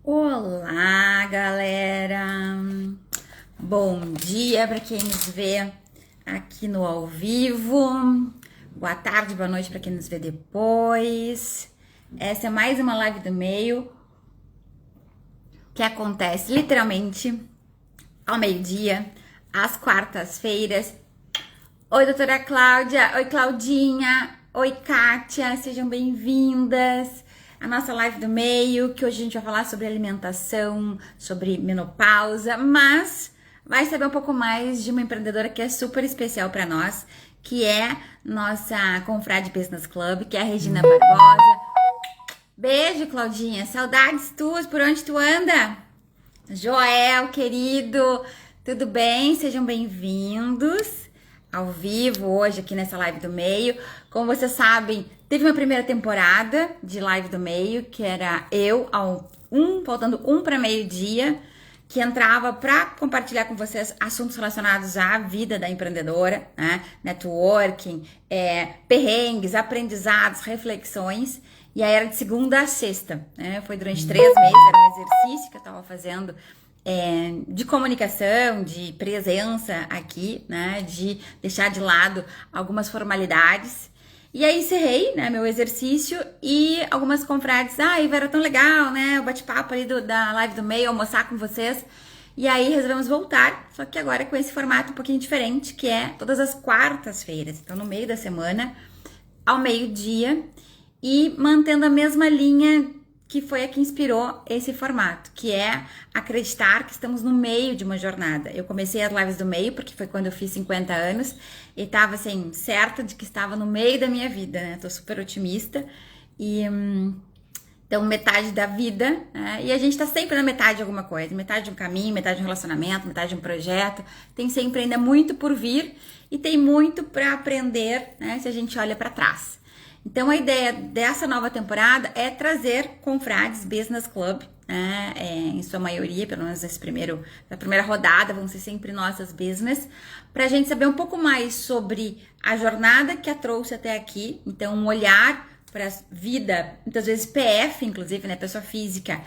Olá, galera! Bom dia para quem nos vê aqui no ao vivo. Boa tarde, boa noite para quem nos vê depois. Essa é mais uma live do meio que acontece literalmente ao meio-dia, às quartas-feiras. Oi, doutora Cláudia. Oi, Claudinha. Oi, Kátia. Sejam bem-vindas à nossa live do meio, que hoje a gente vai falar sobre alimentação, sobre menopausa, mas vai saber um pouco mais de uma empreendedora que é super especial para nós, que é nossa confrade Business Club, que é a Regina Barbosa. Beijo, Claudinha. Saudades tuas, por onde tu anda? Joel, querido, tudo bem? Sejam bem-vindos ao vivo hoje aqui nessa live do meio. Como vocês sabem, teve uma primeira temporada de live do meio, que era eu, faltando um para meio-dia, que entrava para compartilhar com vocês assuntos relacionados à vida da empreendedora, né? Networking, perrengues, aprendizados, reflexões. E aí era de segunda a sexta, né? Foi durante 3 meses, era um exercício que eu estava fazendo de comunicação, de presença aqui, né? De deixar de lado algumas formalidades. E aí encerrei, né, meu exercício e algumas confrades, Iva, era tão legal, né, o bate-papo ali da live do meio, almoçar com vocês. E aí resolvemos voltar, só que agora com esse formato um pouquinho diferente, que é todas as quartas-feiras. Então no meio da semana, ao meio-dia, e mantendo a mesma linha que foi a que inspirou esse formato, que é acreditar que estamos no meio de uma jornada. Eu comecei as lives do meio, porque foi quando eu fiz 50 anos, e estava assim, certa de que estava no meio da minha vida, né? Tô super otimista, e então metade da vida, né? E a gente tá sempre na metade de alguma coisa, metade de um caminho, metade de um relacionamento, metade de um projeto, tem sempre ainda muito por vir, e tem muito para aprender, né? Se a gente olha para trás. Então a ideia dessa nova temporada é trazer confrades Business Club, né, em sua maioria, pelo menos na primeira rodada, vão ser sempre nossas business, para a gente saber um pouco mais sobre a jornada que a trouxe até aqui, então um olhar para a vida, muitas vezes PF, inclusive, né, pessoa física,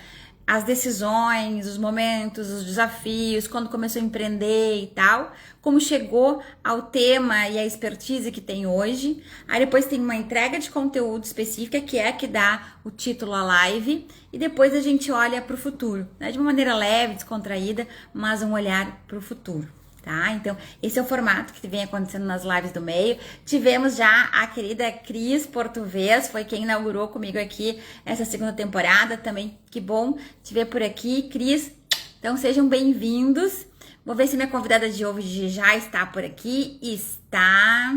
as decisões, os momentos, os desafios, quando começou a empreender e tal, como chegou ao tema e a expertise que tem hoje. Aí depois tem uma entrega de conteúdo específica, que é a que dá o título à live, e depois a gente olha para o futuro, né? De uma maneira leve, descontraída, mas um olhar para o futuro. Tá? Então, esse é o formato que vem acontecendo nas lives do meio. Tivemos já a querida Cris Português, foi quem inaugurou comigo aqui essa segunda temporada também. Que bom te ver por aqui, Cris. Então, sejam bem-vindos. Vou ver se minha convidada de hoje já está por aqui. Está.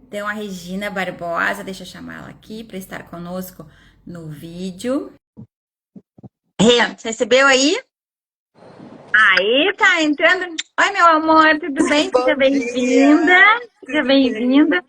Então, a Regina Barbosa, deixa eu chamar ela aqui para estar conosco no vídeo. Você recebeu aí? Aí, tá entrando. Oi, meu amor, tudo bem? Seja Bom bem-vinda. dia, Seja tudo bem? bem-vinda.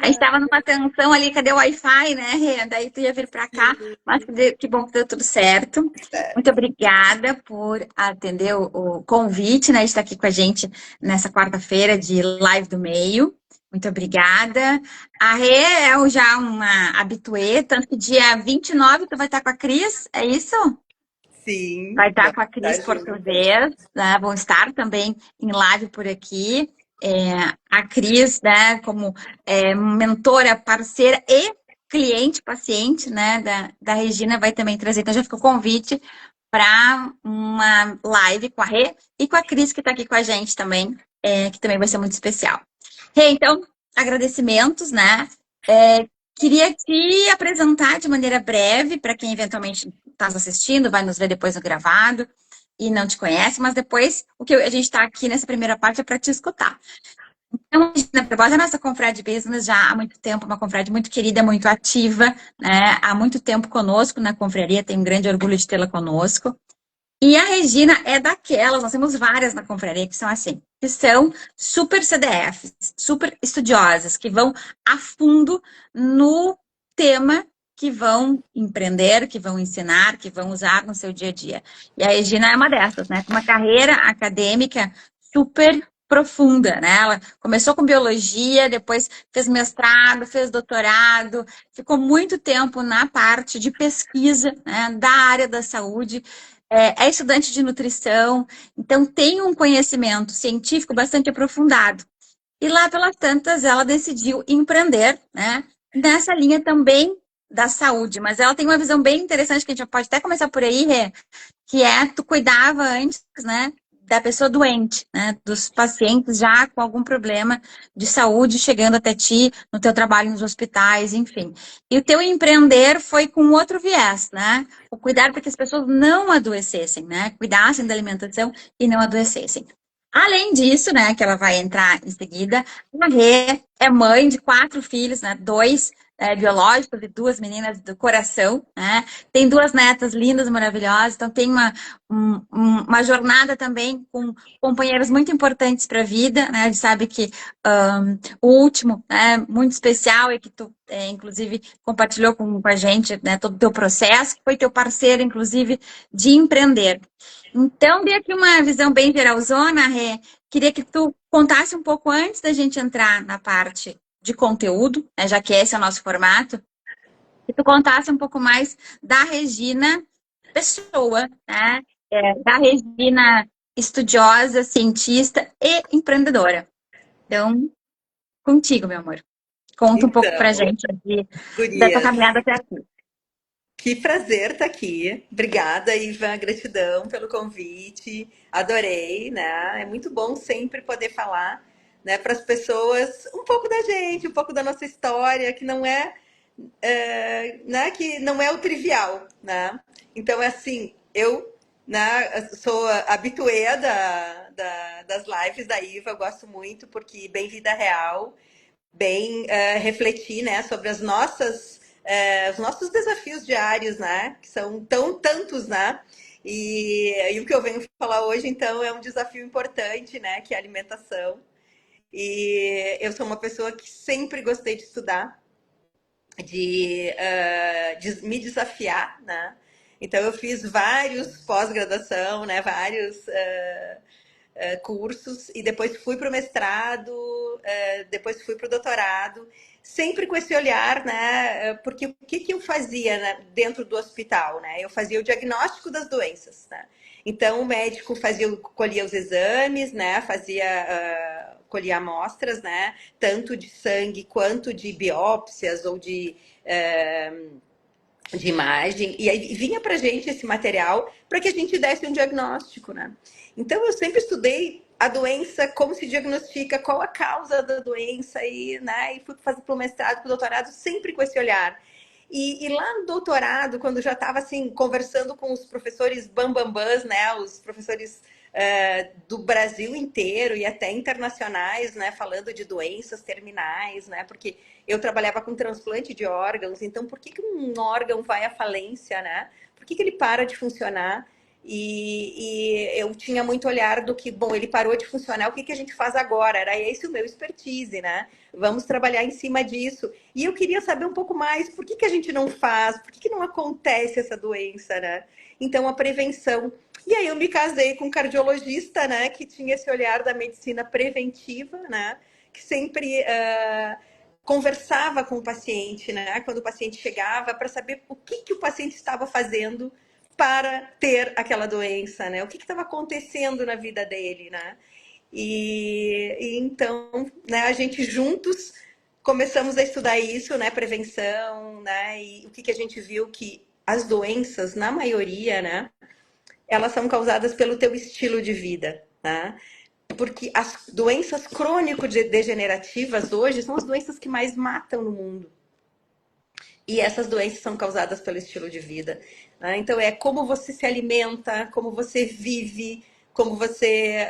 A gente tava Obrigada. numa tensão ali, cadê o Wi-Fi, né, Rê? Daí tu ia vir pra cá, mas que bom que deu tudo certo. Muito obrigada por atender o convite, né, de estar aqui com a gente nessa quarta-feira de live do meio. Muito obrigada. A Rê é já uma habituê, tanto que dia 29 tu vai estar com a Cris, é isso? Sim, Vai estar vamos com a Cris estar juntas. Português, né? Vão estar também em live por aqui. A Cris, né, como mentora, parceira e cliente, paciente, né, da Regina, vai também trazer. Então já fica o convite para uma live com a Rê e com a Cris, que está aqui com a gente também, que também vai ser muito especial. Rê, então, agradecimentos, né? Queria te apresentar de maneira breve, para quem eventualmente está assistindo, vai nos ver depois no gravado e não te conhece, mas depois o que a gente está aqui nessa primeira parte é para te escutar. Então, a Regina Barbosa é nossa confrade business já há muito tempo, uma confrade muito querida, muito ativa, né? Há muito tempo conosco na confraria, tenho um grande orgulho de tê-la conosco. E a Regina é daquelas, nós temos várias na confraria que são assim, que são super CDFs, super estudiosas, que vão a fundo no tema que vão empreender, que vão ensinar, que vão usar no seu dia a dia. E a Regina é uma dessas, né? Com uma carreira acadêmica super profunda, né? Ela começou com biologia, depois fez mestrado, fez doutorado, ficou muito tempo na parte de pesquisa, né, da área da saúde, é estudante de nutrição, então tem um conhecimento científico bastante aprofundado. E lá pelas tantas, ela decidiu empreender, né, nessa linha também da saúde, mas ela tem uma visão bem interessante que a gente pode até começar por aí, Rê, que é tu cuidava antes, né, da pessoa doente, né, dos pacientes já com algum problema de saúde chegando até ti, no teu trabalho nos hospitais, enfim. E o teu empreender foi com outro viés, né? O cuidar para que as pessoas não adoecessem, né? Cuidassem da alimentação e não adoecessem. Além disso, né, que ela vai entrar em seguida, a Rê é mãe de 4 filhos, né? Dois biológicos e 2 meninas do coração, né? Tem 2 netas lindas, maravilhosas, então tem uma jornada também com companheiros muito importantes para a vida, né? A gente sabe que o último, né, muito especial e que tu, inclusive, compartilhou com a gente, né, todo o teu processo, que foi teu parceiro, inclusive, de empreender. Então, dei aqui uma visão bem geralzona, Rê. Queria que tu contasse um pouco antes da gente entrar na parte de conteúdo, né, já que esse é o nosso formato, que tu contasse um pouco mais da Regina pessoa, né? Da Regina estudiosa, cientista e empreendedora. Então, contigo, meu amor. Conta um pouco pra Então, gente da tua gurias, caminhada até aqui. que prazer estar aqui. Obrigada, Ivan, gratidão pelo convite. Adorei, né? É muito bom sempre poder falar, né, para as pessoas um pouco da gente, um pouco da nossa história, que não né, que não é o trivial, né? Então, é assim, eu, né, sou habituê das lives da Iva, eu gosto muito, porque bem vida real, bem refletir, né, sobre os nossos desafios diários, né, que são tantos, né, e o que eu venho falar hoje, então, é um desafio importante, né, que é a alimentação. E eu sou uma pessoa que sempre gostei de estudar, de me desafiar, né? Então eu fiz vários pós-graduação, né? Vários cursos e depois fui para o mestrado, depois fui para o doutorado, sempre com esse olhar, né? Porque o que, que eu fazia, né, dentro do hospital, né? Eu fazia o diagnóstico das doenças, né? Então o médico colhia os exames, né? Colhia amostras, né? Tanto de sangue quanto de biópsias ou de imagem, e aí vinha para gente esse material para que a gente desse um diagnóstico, né? Então eu sempre estudei a doença, como se diagnostica, qual a causa da doença, né, e fui fazer para o mestrado, para o doutorado, sempre com esse olhar. E lá no doutorado, quando já estava assim, conversando com os professores bambambãs, né, os professores do Brasil inteiro e até internacionais, né, falando de doenças terminais, né, porque eu trabalhava com transplante de órgãos, então por que, que um órgão vai à falência, né? Por que, que ele para de funcionar? E eu tinha muito olhar do que, bom, ele parou de funcionar, o que, que a gente faz agora? Era esse o meu expertise, né? Vamos trabalhar em cima disso. E eu queria saber um pouco mais, por que, que a gente não faz? Por que, que não acontece essa doença, né? Então, a prevenção. E aí eu me casei com um cardiologista, né? Que tinha esse olhar da medicina preventiva, né? Que sempre conversava com o paciente, né? Quando o paciente chegava, para saber o que, que o paciente estava fazendo para ter aquela doença, né? O que estava acontecendo na vida dele, né? E então, né, a gente juntos começamos a estudar isso, né? Prevenção, né? E o que, que a gente viu que as doenças, na maioria, né? Elas são causadas pelo teu estilo de vida, né? Porque as doenças crônico-degenerativas hoje são as doenças que mais matam no mundo. E essas doenças são causadas pelo estilo de vida, né? Então, é como você se alimenta, como você vive, como você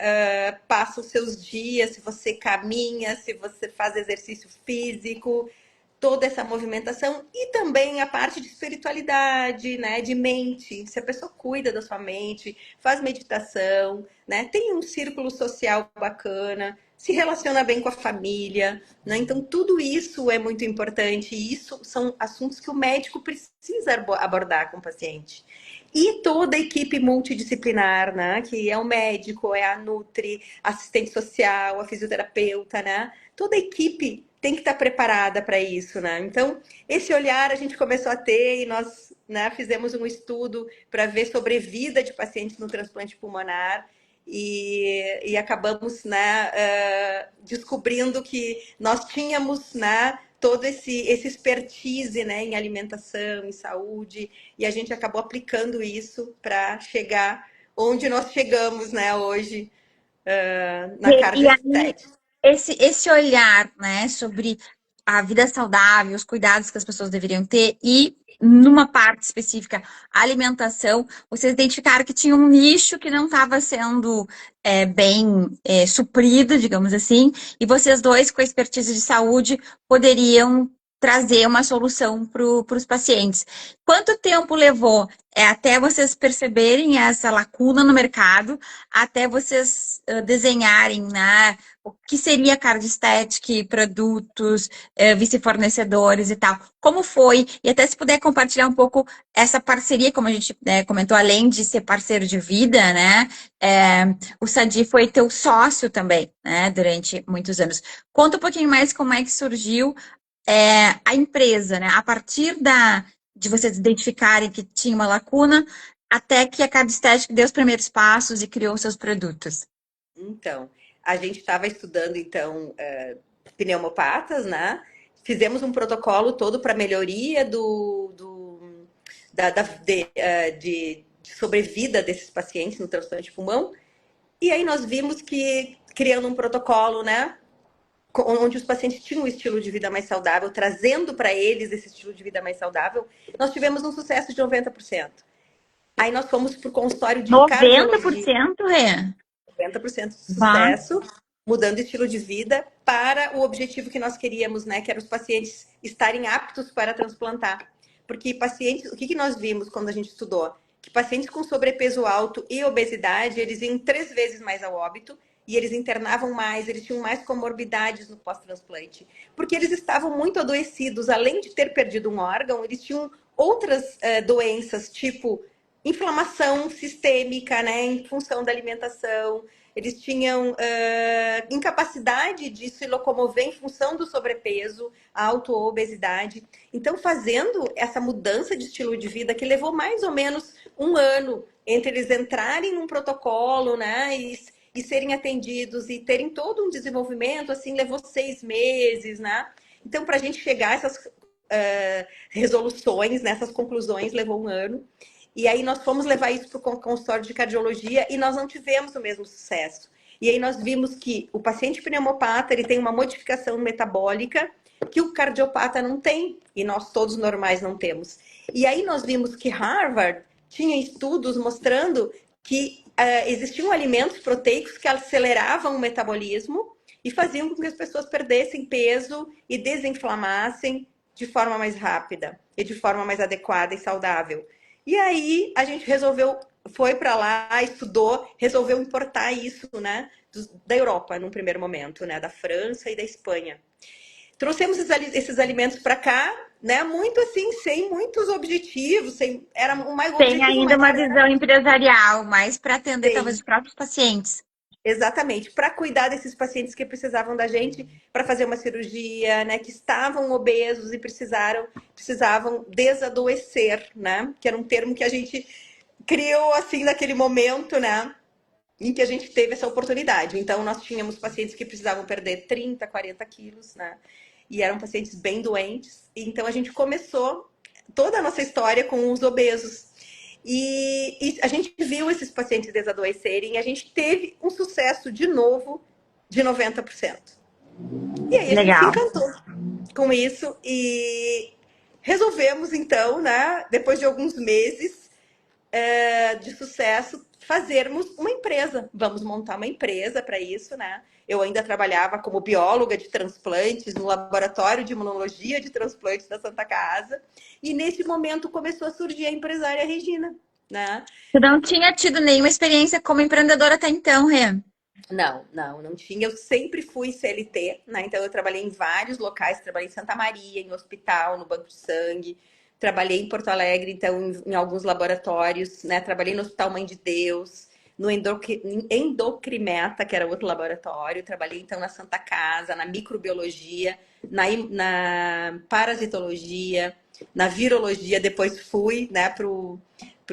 passa os seus dias, se você caminha, se você faz exercício físico, toda essa movimentação e também a parte de espiritualidade, né, de mente. Se a pessoa cuida da sua mente, faz meditação, né, tem um círculo social bacana, se relaciona bem com a família, né? Então, tudo isso é muito importante e isso são assuntos que o médico precisa abordar com o paciente. E toda a equipe multidisciplinar, né? Que é o médico, é a nutri, assistente social, a fisioterapeuta, né? Toda a equipe tem que estar preparada para isso, né? Então, esse olhar a gente começou a ter e nós, né, fizemos um estudo para ver sobrevida de pacientes no transplante pulmonar e acabamos, né, descobrindo que nós tínhamos, né, todo esse expertise, né, em alimentação, em saúde, e a gente acabou aplicando isso para chegar onde nós chegamos, né, hoje, na E aí, cardioestética. esse olhar, né, sobre a vida saudável, os cuidados que as pessoas deveriam ter e, numa parte específica, a alimentação, vocês identificaram que tinha um nicho que não estava sendo bem suprido, digamos assim, e vocês dois, com a expertise de saúde, poderiam trazer uma solução para os pacientes. Quanto tempo levou até vocês perceberem essa lacuna no mercado, até vocês desenharem, né, o que seria cardioestética, produtos, vice-fornecedores e tal. Como foi? E até se puder compartilhar um pouco essa parceria, como a gente comentou, além de ser parceiro de vida, né? O Sadi foi teu sócio também, né? Durante muitos anos. Conta um pouquinho mais como é que surgiu a empresa, né? A partir de vocês identificarem que tinha uma lacuna, até que a Cardestética deu os primeiros passos e criou seus produtos. Então, a gente estava estudando, então, pneumopatas, né? Fizemos um protocolo todo para melhoria de sobrevida desses pacientes no transplante de pulmão. E aí nós vimos que, criando um protocolo, né? Onde os pacientes tinham um estilo de vida mais saudável, trazendo para eles esse estilo de vida mais saudável, nós tivemos um sucesso de 90%. Aí nós fomos para o consultório de cardiologia. 90%, Rê? 90% de Bah. sucesso, mudando o estilo de vida para o objetivo que nós queríamos, né? Que era os pacientes estarem aptos para transplantar. Porque pacientes, o que nós vimos quando a gente estudou? Que pacientes com sobrepeso alto e obesidade, eles iam 3 vezes mais ao óbito e eles internavam mais, eles tinham mais comorbidades no pós-transplante, porque eles estavam muito adoecidos, além de ter perdido um órgão, eles tinham outras doenças, tipo inflamação sistêmica, né, em função da alimentação. Eles tinham incapacidade de se locomover em função do sobrepeso, alto ou obesidade. Então, fazendo essa mudança de estilo de vida, que levou mais ou menos um ano entre eles entrarem num protocolo, né, e serem atendidos e terem todo um desenvolvimento, assim, levou 6 meses, né? Então, para a gente chegar a essas resoluções, nessas conclusões, levou um ano. E aí nós fomos levar isso para o consultório de cardiologia e nós não tivemos o mesmo sucesso. E aí nós vimos que o paciente pneumopata, ele tem uma modificação metabólica que o cardiopata não tem, e nós todos normais não temos. E aí nós vimos que Harvard tinha estudos mostrando que existiam alimentos proteicos que aceleravam o metabolismo e faziam com que as pessoas perdessem peso e desinflamassem de forma mais rápida e de forma mais adequada e saudável. E aí a gente resolveu, foi para lá, estudou, resolveu importar isso, né, da Europa, num primeiro momento, né, da França e da Espanha. Trouxemos esses alimentos para cá, né, muito assim, sem muitos objetivos, era o Tem objetivo ainda uma maior era visão empresarial, mas para atender talvez os tem. próprios pacientes. Exatamente, para cuidar desses pacientes que precisavam da gente para fazer uma cirurgia, né, que estavam obesos e precisavam desadoecer, né, que era um termo que a gente criou assim naquele momento, né, em que a gente teve essa oportunidade. Então, nós tínhamos pacientes que precisavam perder 30, 40 quilos, né, e eram pacientes bem doentes. Então, a gente começou toda a nossa história com os obesos. E a gente viu esses pacientes desadoecerem e a gente teve um sucesso de novo de 90%. E aí a gente se Legal. encantou com isso e resolvemos então, né, depois de alguns meses de sucesso, fazermos uma empresa. Vamos montar uma empresa para isso, né? Eu ainda trabalhava como bióloga de transplantes no laboratório de imunologia de transplantes da Santa Casa. E nesse momento começou a surgir a empresária Regina, né? Tu não tinha tido nenhuma experiência como empreendedora até então, Rê? Não tinha. Eu sempre fui CLT, né? Então eu trabalhei em vários locais, trabalhei em Santa Maria, em hospital, no banco de sangue, trabalhei em Porto Alegre, então em alguns laboratórios, né? Trabalhei no Hospital Mãe de Deus, no Endocrimeta, que era outro laboratório, trabalhei então na Santa Casa, na microbiologia, na parasitologia, na virologia, depois fui, né,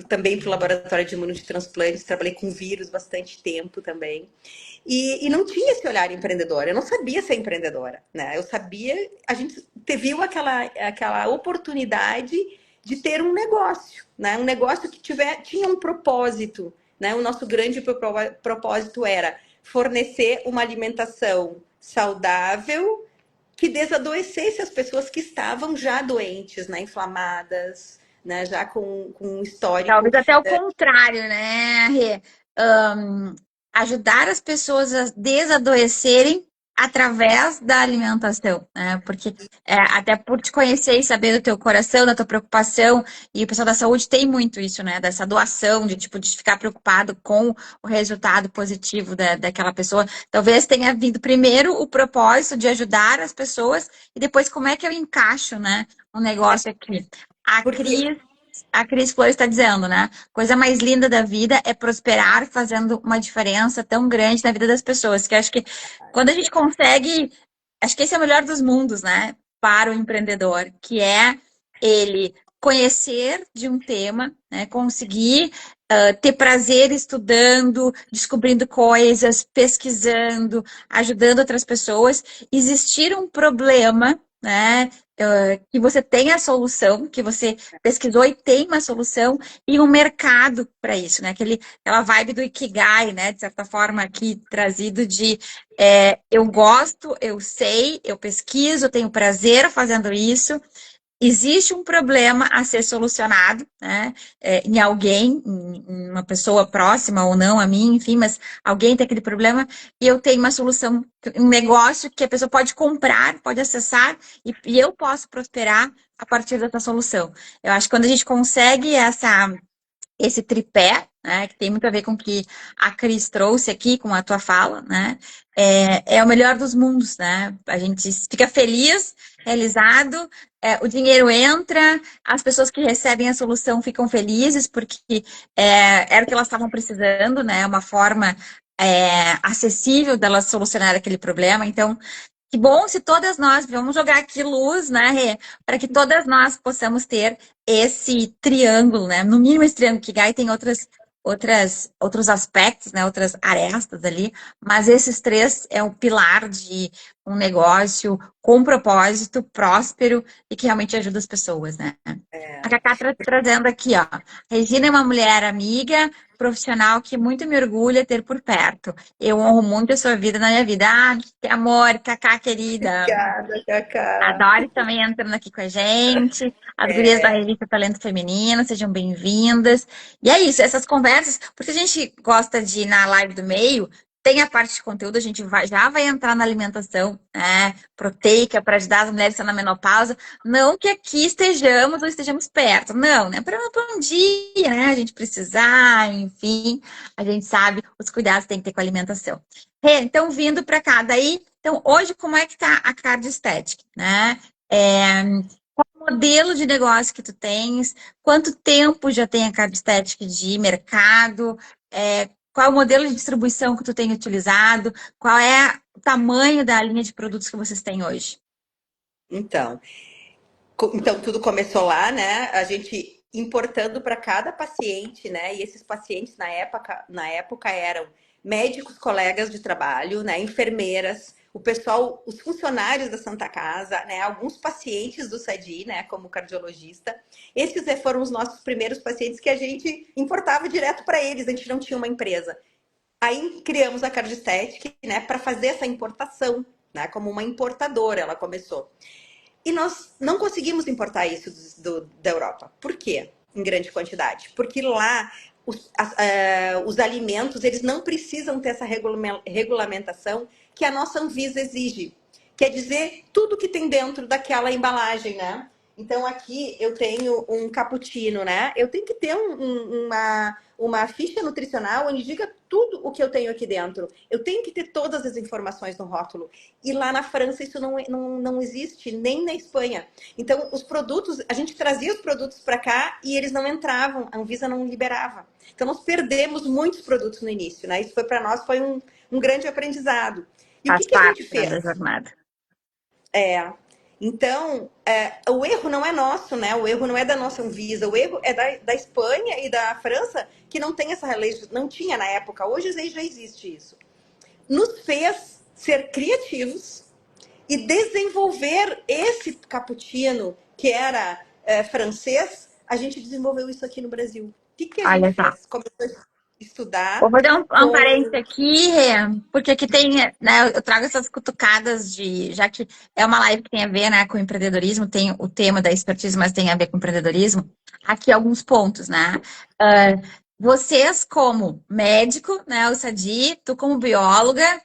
também para o laboratório de imunotransplantes, trabalhei com vírus bastante tempo também. E não tinha esse olhar empreendedor. Eu não sabia ser empreendedora, né? Eu sabia, a gente viu aquela oportunidade de ter um negócio, né? Um negócio que tinha um propósito, né? O nosso grande propósito era fornecer uma alimentação saudável que desadoecesse as pessoas que estavam já doentes, né? Inflamadas, né? Já com um histórico. Talvez até o contrário, né, Rê? Ahn, Ajudar as pessoas a desadoecerem através da alimentação, né? Porque até por te conhecer e saber do teu coração, da tua preocupação, e o pessoal da saúde tem muito isso, né? Dessa doação, de tipo, de ficar preocupado com o resultado positivo daquela pessoa. Talvez tenha vindo primeiro o propósito de ajudar as pessoas, e depois como é que eu encaixo, né, um negócio aqui. A Porque Cris a Cris Flores está dizendo, né? Coisa mais linda da vida é prosperar fazendo uma diferença tão grande na vida das pessoas. Que eu acho que quando a gente consegue, acho que esse é o melhor dos mundos, né? Para o empreendedor, que é ele conhecer de um tema, né? Conseguir ter prazer estudando, descobrindo coisas, pesquisando, ajudando outras pessoas. Existir um problema, né? Que você tem a solução, que você pesquisou e tem uma solução e um mercado para isso, né? Aquela vibe do Ikigai, né? De certa forma, aqui trazido de eu gosto, eu sei, eu pesquiso, eu tenho prazer fazendo isso. Existe um problema a ser solucionado, né? Em alguém, em uma pessoa próxima ou não a mim, enfim, mas alguém tem aquele problema e eu tenho uma solução, um negócio que a pessoa pode comprar, pode acessar e eu posso prosperar a partir dessa solução. Eu acho que quando a gente consegue esse tripé, né, que tem muito a ver com o que a Cris trouxe aqui com a tua fala, né, é o melhor dos mundos, né? A gente fica feliz, realizado, o dinheiro entra, as pessoas que recebem a solução ficam felizes porque era o que elas estavam precisando, né? Uma forma acessível delas solucionar aquele problema. Então, que bom se todas nós, vamos jogar aqui luz, né, Rê, para que todas nós possamos ter esse triângulo, né? No mínimo esse triângulo que Gai tem outros aspectos, né? Outras arestas ali, mas esses três é o pilar de um negócio com propósito, próspero e que realmente ajuda as pessoas, né? A Cacá trazendo aqui, ó. Regina é uma mulher amiga, profissional que muito me orgulha ter por perto. Eu honro muito a sua vida na minha vida. Ah, que amor, Cacá querida. obrigada, A Cacá. Dori também entrando aqui com a gente. As gurias da revista Talento Feminino, sejam bem-vindas. E é isso, essas conversas, porque a gente gosta de ir na live do meio, tem a parte de conteúdo, a gente já vai entrar na alimentação, né, proteica, para ajudar as mulheres que estão na menopausa. Não que aqui estejamos ou estejamos perto, não, né? Para um dia, né? A gente precisar, enfim, a gente sabe os cuidados que tem que ter com a alimentação. Então, vindo para cá, daí, então, hoje, como é que tá a Card Estética, né? Qual o modelo de negócio que tu tens? Quanto tempo já tem a Card Estética de mercado? Qual é o modelo de distribuição que tu tem utilizado? Qual é o tamanho da linha de produtos que vocês têm hoje? Então, então tudo começou lá, né? A gente importando para cada paciente, né? E esses pacientes na época eram médicos, colegas de trabalho, né? Enfermeiras, o pessoal, os funcionários da Santa Casa, né? Alguns pacientes do SADI, né? Como cardiologista. Esses foram os nossos primeiros pacientes que a gente importava direto para eles. A gente não tinha uma empresa. Aí criamos a Cardistética, né? Para fazer essa importação, né? Como uma importadora, ela começou. E nós não conseguimos importar isso da Europa. Por quê? Em grande quantidade. Porque lá os alimentos eles não precisam ter essa regulamentação que a nossa Anvisa exige. Quer dizer, tudo que tem dentro daquela embalagem, né? Então aqui eu tenho um cappuccino, né? Eu tenho que ter uma ficha nutricional onde diga tudo o que eu tenho aqui dentro. Eu tenho que ter todas as informações no rótulo. E lá na França isso não existe, nem na Espanha. Então os produtos, a gente trazia os produtos para cá e eles não entravam, a Anvisa não liberava. Então nós perdemos muitos produtos no início, né? Isso foi para nós foi um grande aprendizado. E o Faz que a parte, gente né, da fez? jornada. É, então, o erro não é nosso, né? O erro não é da nossa Anvisa, o erro é da Espanha e da França, que não tem essa lei, não tinha na época, hoje já existe isso. Nos fez ser criativos e desenvolver esse cappuccino, que era francês, a gente desenvolveu isso aqui no Brasil. O que a gente Olha só. fez? Começou a Vou estudar fazer um com. parênteses aqui, Rê, porque aqui tem, né, eu trago essas cutucadas já que é uma live que tem a ver, né, com empreendedorismo, tem o tema da expertise, mas tem a ver com empreendedorismo. Aqui alguns pontos, né? Ah, vocês como médico, né, o Sadi, tu como bióloga,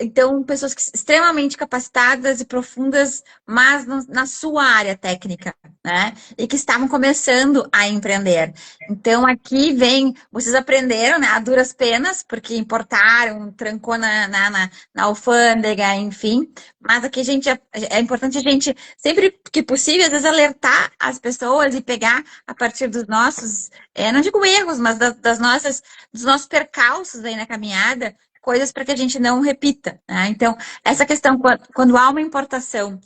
então pessoas extremamente capacitadas e profundas, mas na sua área técnica, né? E que estavam começando a empreender. Então, aqui vem, vocês aprenderam, né, a duras penas, porque importaram, trancou na alfândega, enfim. Mas aqui, gente, é importante a gente, sempre que possível, às vezes, alertar as pessoas e pegar a partir dos nossos, não digo erros, mas dos nossos percalços aí na caminhada, coisas para que a gente não repita, né? Então, essa questão, quando há uma importação,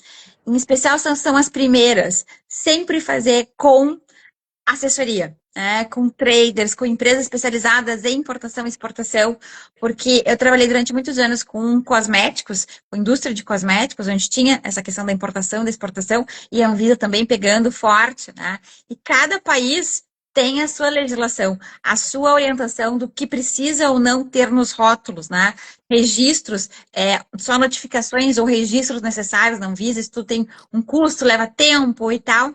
em especial são as primeiras, sempre fazer com assessoria, né, com traders, com empresas especializadas em importação e exportação, porque eu trabalhei durante muitos anos com cosméticos, com indústria de cosméticos, onde tinha essa questão da importação, da exportação, e a Anvisa também pegando forte, né? E cada país tem a sua legislação, a sua orientação do que precisa ou não ter nos rótulos, né? Registros, só notificações ou registros necessários na Anvisa, isso tudo tem um custo, leva tempo e tal.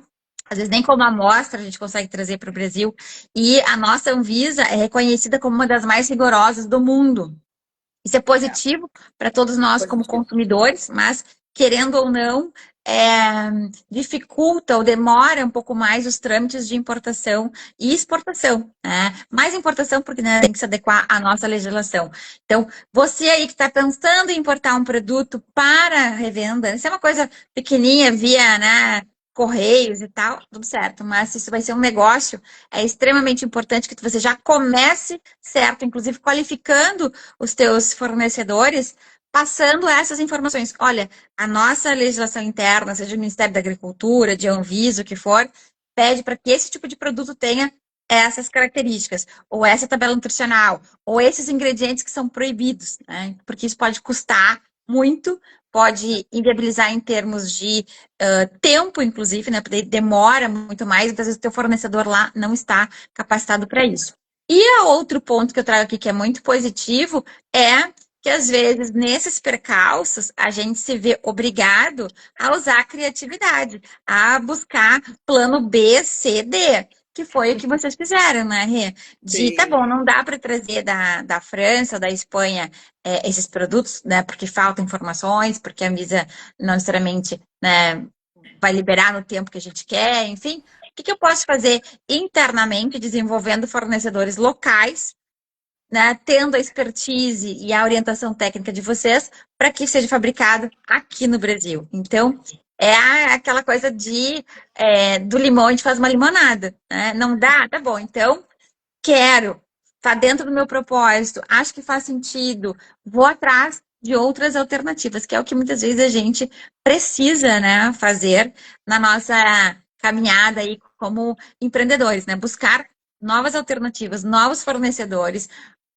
Às vezes nem como amostra a gente consegue trazer para o Brasil. E a nossa Anvisa é reconhecida como uma das mais rigorosas do mundo. Isso é É, positivo para todos nós como positivo. consumidores, mas, querendo ou não, dificulta ou demora um pouco mais os trâmites de importação e exportação, né? Mais importação porque, né, tem que se adequar à nossa legislação. Então, você aí que está pensando em importar um produto para revenda, isso é uma coisa pequenininha via, né, correios e tal, tudo certo. Mas se isso vai ser um negócio, é extremamente importante que você já comece certo, inclusive qualificando os teus fornecedores, passando essas informações. Olha, a nossa legislação interna, seja do Ministério da Agricultura, de Anvisa, o que for, pede para que esse tipo de produto tenha essas características, ou essa tabela nutricional, ou esses ingredientes que são proibidos, né? Porque isso pode custar muito, pode inviabilizar em termos de tempo, inclusive, né? Porque demora muito mais, muitas vezes o teu fornecedor lá não está capacitado para isso. E a outro ponto que eu trago aqui que é muito positivo é que às vezes nesses percalços a gente se vê obrigado a usar a criatividade, a buscar plano B, C, D, que foi o que vocês fizeram, né, Rê? De tá Sim. bom, não dá para trazer da França, da Espanha, esses produtos, né? Porque faltam informações, porque a Anvisa não necessariamente, né, vai liberar no tempo que a gente quer, enfim. O que eu posso fazer internamente, desenvolvendo fornecedores locais, né, tendo a expertise e a orientação técnica de vocês para que seja fabricado aqui no Brasil. Então, aquela coisa do limão a gente faz uma limonada, né? Não dá? Tá bom. Então, quero, tá dentro do meu propósito, acho que faz sentido, vou atrás de outras alternativas, que é o que muitas vezes a gente precisa, né, fazer na nossa caminhada aí como empreendedores, né? Buscar novas alternativas, novos fornecedores,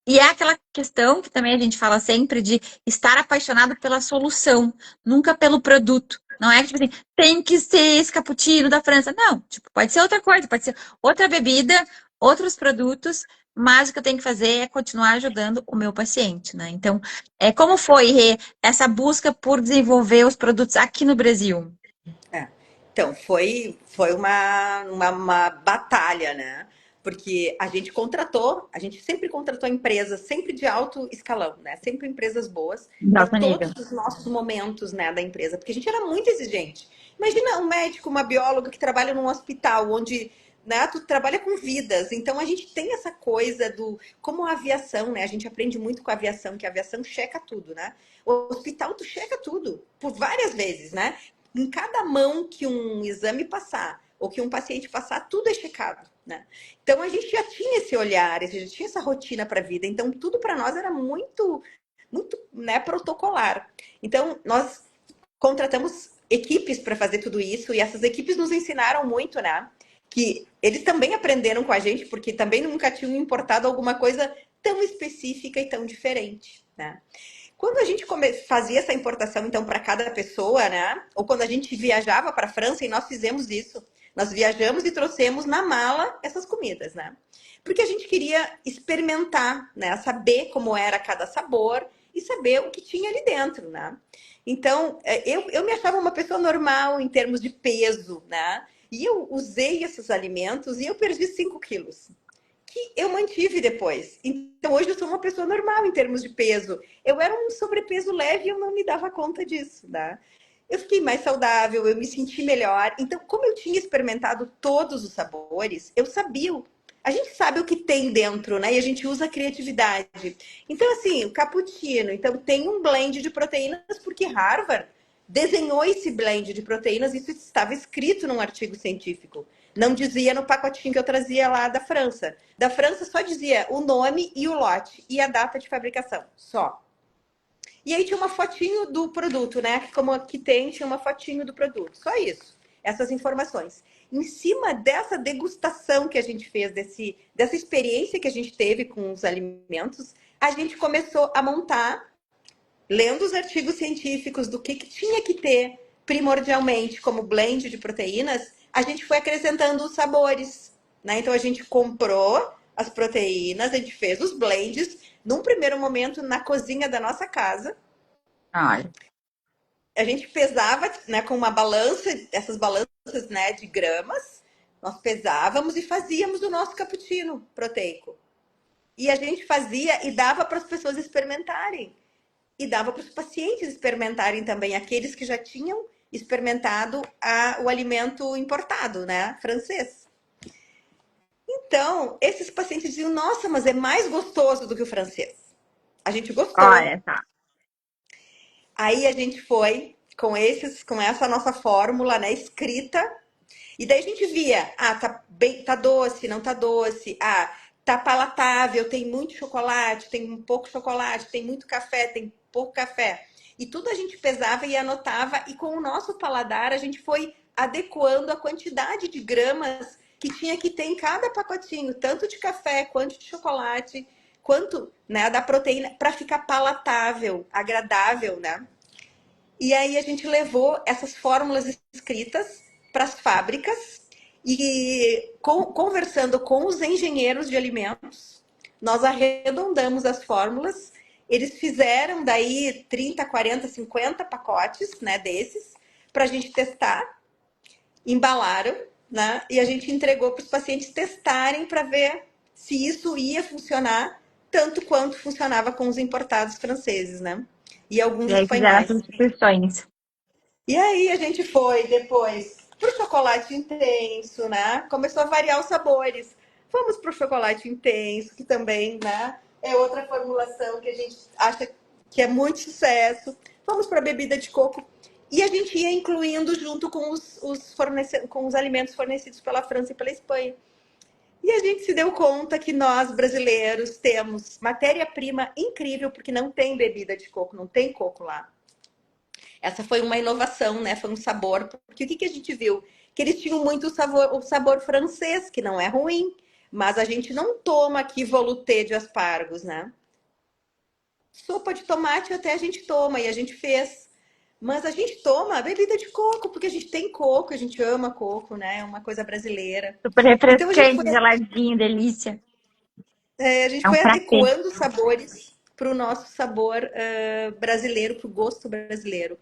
e é aquela questão que também a gente fala sempre de estar apaixonado pela solução, nunca pelo produto. Não é que, tipo assim, tem que ser esse cappuccino da França. Não, tipo, pode ser outra coisa, pode ser outra bebida, outros produtos, mas o que eu tenho que fazer é continuar ajudando o meu paciente, né? Então, como foi, Rê, essa busca por desenvolver os produtos aqui no Brasil? É. Então, foi uma batalha, né? Porque a gente sempre contratou empresas, sempre de alto escalão, né? Sempre empresas boas De para alto nível. todos os nossos momentos, né, da empresa, porque a gente era muito exigente. Imagina um médico, uma bióloga que trabalha num hospital onde, né, tu trabalha com vidas. Então a gente tem essa coisa do como a aviação, né? A gente aprende muito com a aviação, que a aviação checa tudo, né? O hospital tu checa tudo por várias vezes, né? Em cada mão que um exame passar ou que um paciente passar, tudo é checado, né? Então a gente já tinha esse olhar, a gente já tinha essa rotina para a vida. Então tudo para nós era muito, né, protocolar. Então nós contratamos equipes para fazer tudo isso e essas equipes nos ensinaram muito, né? Que eles também aprenderam com a gente, porque também nunca tinham importado alguma coisa tão específica e tão diferente, né? Quando a gente fazia essa importação, então, para cada pessoa, né? Ou quando a gente viajava para a França, e nós fizemos isso, nós viajamos e trouxemos na mala essas comidas, né? Porque a gente queria experimentar, né? Saber como era cada sabor e saber o que tinha ali dentro, né? Então, eu me achava uma pessoa normal em termos de peso, né? E eu usei esses alimentos e eu perdi 5 quilos que eu mantive depois. Então, hoje eu sou uma pessoa normal em termos de peso. Eu era um sobrepeso leve e eu não me dava conta disso, né? Eu fiquei mais saudável, eu me senti melhor. Então, como eu tinha experimentado todos os sabores, eu sabia. A gente sabe o que tem dentro, né? E a gente usa a criatividade. Então, assim, o cappuccino. Então, tem um blend de proteínas, porque Harvard desenhou esse blend de proteínas, isso estava escrito num artigo científico. Não dizia no pacotinho que eu trazia lá da França. Da França só dizia o nome e o lote e a data de fabricação, só. E aí tinha uma fotinho do produto, né? Como aqui tem, tinha uma fotinho do produto. Só isso. Essas informações. Em cima dessa degustação que a gente fez, dessa experiência que a gente teve com os alimentos, a gente começou a montar, lendo os artigos científicos do que tinha que ter primordialmente como blend de proteínas, a gente foi acrescentando os sabores, né? Então a gente comprou as proteínas, a gente fez os blends, num primeiro momento na cozinha da nossa casa. Olha. A gente pesava, né, com uma balança, essas balanças, né, de gramas, nós pesávamos e fazíamos o nosso cappuccino proteico. E a gente fazia e dava para as pessoas experimentarem. E dava para os pacientes experimentarem também, aqueles que já tinham experimentado o alimento importado, né, francês. Então, esses pacientes diziam, nossa, mas é mais gostoso do que o francês. A gente gostou. Olha, tá. Aí a gente foi com essa nossa fórmula, né, escrita. E daí a gente via, tá bem, tá doce, não tá doce. Tá palatável, tem muito chocolate, tem um pouco chocolate, tem muito café, tem pouco café. E tudo a gente pesava e anotava, e com o nosso paladar a gente foi adequando a quantidade de gramas que tinha que ter em cada pacotinho, tanto de café quanto de chocolate, quanto, né, da proteína, para ficar palatável, agradável, né? E aí a gente levou essas fórmulas escritas para as fábricas e conversando com os engenheiros de alimentos, nós arredondamos as fórmulas. Eles fizeram daí 30, 40, 50 pacotes, né, desses, para a gente testar, embalaram, né, e a gente entregou para os pacientes testarem para ver se isso ia funcionar tanto quanto funcionava com os importados franceses, né? E alguns E aí fizeram as espanhóis. substituições. E aí a gente foi depois pro chocolate intenso, né? Começou a variar os sabores. Fomos pro chocolate intenso, que também, né, é outra formulação que a gente acha que é muito sucesso. Fomos para bebida de coco e a gente ia incluindo junto com com os alimentos fornecidos pela França e pela Espanha. E a gente se deu conta que nós, brasileiros, temos matéria-prima incrível, porque não tem bebida de coco, não tem coco lá. Essa foi uma inovação, né? Foi um sabor. Porque o que a gente viu? Que eles tinham muito o sabor francês, que não é ruim, mas a gente não toma aqui velouté de aspargos, né? Sopa de tomate até a gente toma e a gente fez. Mas a gente toma bebida de coco, porque a gente tem coco, a gente ama coco, né? É uma coisa brasileira. Super Então refrescante, geladinho, delícia. a gente É um foi frappé. adequando os sabores para o nosso sabor brasileiro, para o gosto brasileiro.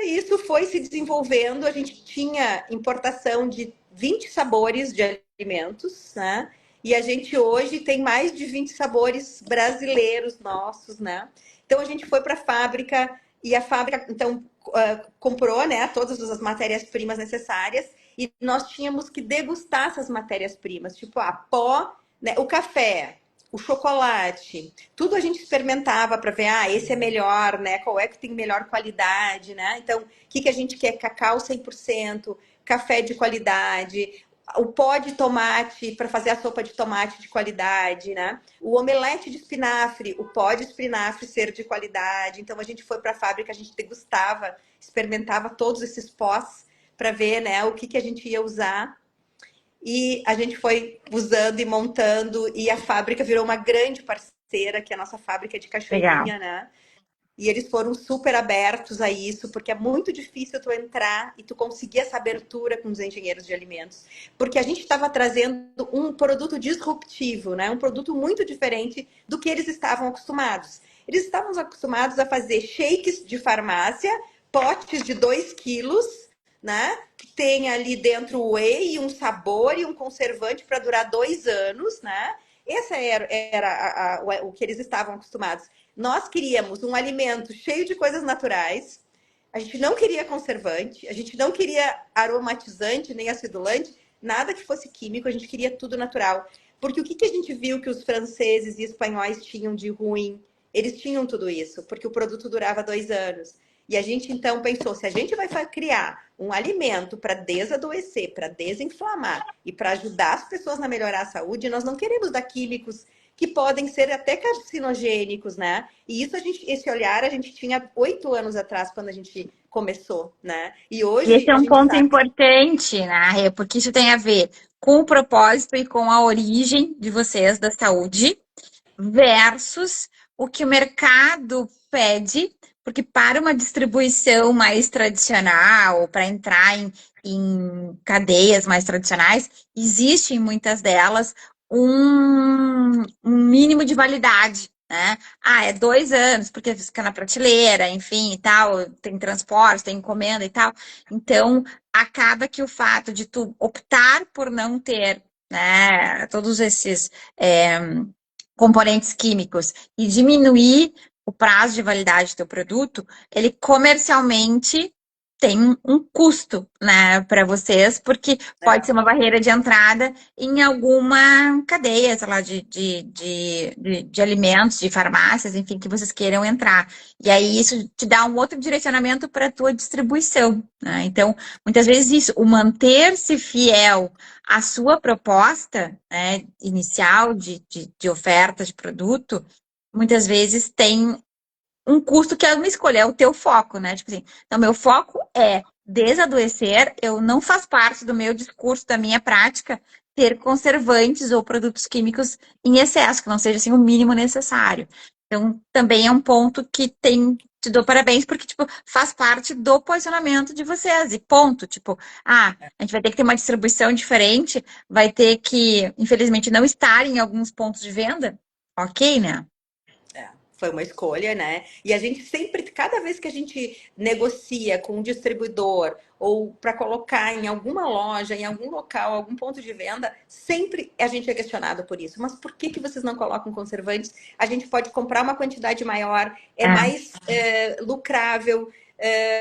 Isso foi se desenvolvendo. A gente tinha importação de 20 sabores de alimentos, né? E a gente hoje tem mais de 20 sabores brasileiros nossos, né? Então a gente foi para a fábrica e a fábrica então comprou, né, todas as matérias-primas necessárias e nós tínhamos que degustar essas matérias-primas, tipo a pó, né, o café, o chocolate, tudo a gente experimentava para ver, esse é melhor, né? Qual é que tem melhor qualidade, né? Então, o que a gente quer? Cacau 100%, café de qualidade, o pó de tomate para fazer a sopa de tomate de qualidade, né? O omelete de espinafre, o pó de espinafre ser de qualidade. Então a gente foi para a fábrica, a gente degustava, experimentava todos esses pós para ver, né, o que a gente ia usar. E a gente foi usando e montando e a fábrica virou uma grande parceira, que é a nossa fábrica de Legal. cachoeirinha, né? E eles foram super abertos a isso, porque é muito difícil tu entrar e tu conseguir essa abertura com os engenheiros de alimentos. Porque a gente estava trazendo um produto disruptivo, né? Um produto muito diferente do que eles estavam acostumados. Eles estavam acostumados a fazer shakes de farmácia, potes de 2 quilos, né? Que tem ali dentro whey, um sabor e um conservante para durar 2 anos, né? Esse era o que eles estavam acostumados. Nós queríamos um alimento cheio de coisas naturais. A gente não queria conservante, a gente não queria aromatizante, nem acidulante, nada que fosse químico, a gente queria tudo natural. Porque o que a gente viu que os franceses e espanhóis tinham de ruim? Eles tinham tudo isso, porque o produto durava 2 anos. E a gente então pensou, se a gente vai criar um alimento para desadoecer, para desinflamar e para ajudar as pessoas a melhorar a saúde, nós não queremos dar químicos que podem ser até carcinogênicos, né? E isso esse olhar a gente tinha 8 anos atrás, quando a gente começou, né? E E esse hoje é a um gente ponto sabe. importante, né, Rê? Porque isso tem a ver com o propósito e com a origem de vocês da saúde versus o que o mercado pede, porque para uma distribuição mais tradicional, para entrar em cadeias mais tradicionais, existe em muitas delas um mínimo de validade. Né? É 2 anos, porque fica na prateleira, enfim, e tal, tem transporte, tem encomenda e tal. Então, acaba que o fato de tu optar por não ter, né, todos esses componentes químicos e diminuir o prazo de validade do teu produto, ele comercialmente tem um custo, né, para vocês, porque pode ser uma barreira de entrada em alguma cadeia, sei lá, de alimentos, de farmácias, enfim, que vocês queiram entrar. E aí isso te dá um outro direcionamento para a tua distribuição, né? Então, muitas vezes isso, o manter-se fiel à sua proposta, né, inicial de oferta de produto, muitas vezes tem um custo que é uma escolha, é o teu foco, né? Tipo assim, então, meu foco é desadoecer, eu não faz parte do meu discurso, da minha prática, ter conservantes ou produtos químicos em excesso, que não seja assim o mínimo necessário. Então, também é um ponto que te dou parabéns, porque, tipo, faz parte do posicionamento de vocês. E ponto, tipo, a gente vai ter que ter uma distribuição diferente, vai ter que, infelizmente, não estar em alguns pontos de venda. Ok, né? Foi uma escolha, né? E a gente sempre, cada vez que a gente negocia com um distribuidor ou para colocar em alguma loja, em algum local, algum ponto de venda, sempre a gente é questionado por isso. Mas por que vocês não colocam conservantes? A gente pode comprar uma quantidade maior, é É. mais lucrável,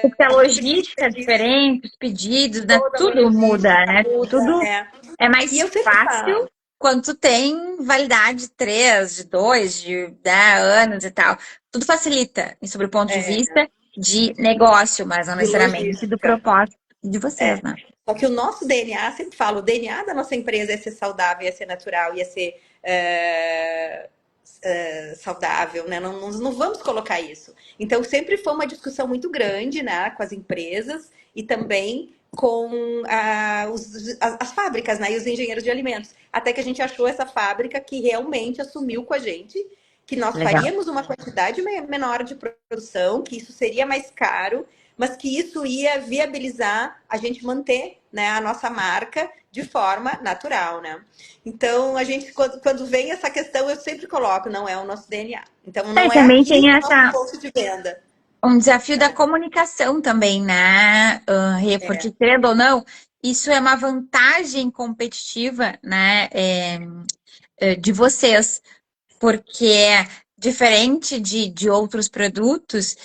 Porque a a gente precisa logística é disso, diferente, os pedidos, né? toda a Tudo muda, logística né? muda. Tudo é E mais eu sempre fácil falo, quando tu tem validade de 3, de 2, de 10 anos e tal. Tudo facilita, e sobre o ponto de vista de negócio, mas não de necessariamente do logística. propósito de vocês, né? Só que o nosso DNA, sempre falo, o DNA da nossa empresa é ser saudável, é ser natural, é ser saudável, né? Não vamos colocar isso. Então, sempre foi uma discussão muito grande, né, com as empresas e também com as fábricas, né, e os engenheiros de alimentos. Até que a gente achou essa fábrica que realmente assumiu com a gente que nós Legal. faríamos uma quantidade menor de produção, que isso seria mais caro, mas que isso ia viabilizar a gente manter, né, a nossa marca de forma natural, né? Então, a gente, quando vem essa questão, eu sempre coloco, não é o nosso DNA. Então, E não é também aqui tem o nosso essa ponto de venda. um desafio da comunicação também, né, Rê? Porque, querendo ou não, isso é uma vantagem competitiva, né, de vocês, porque diferente de outros produtos,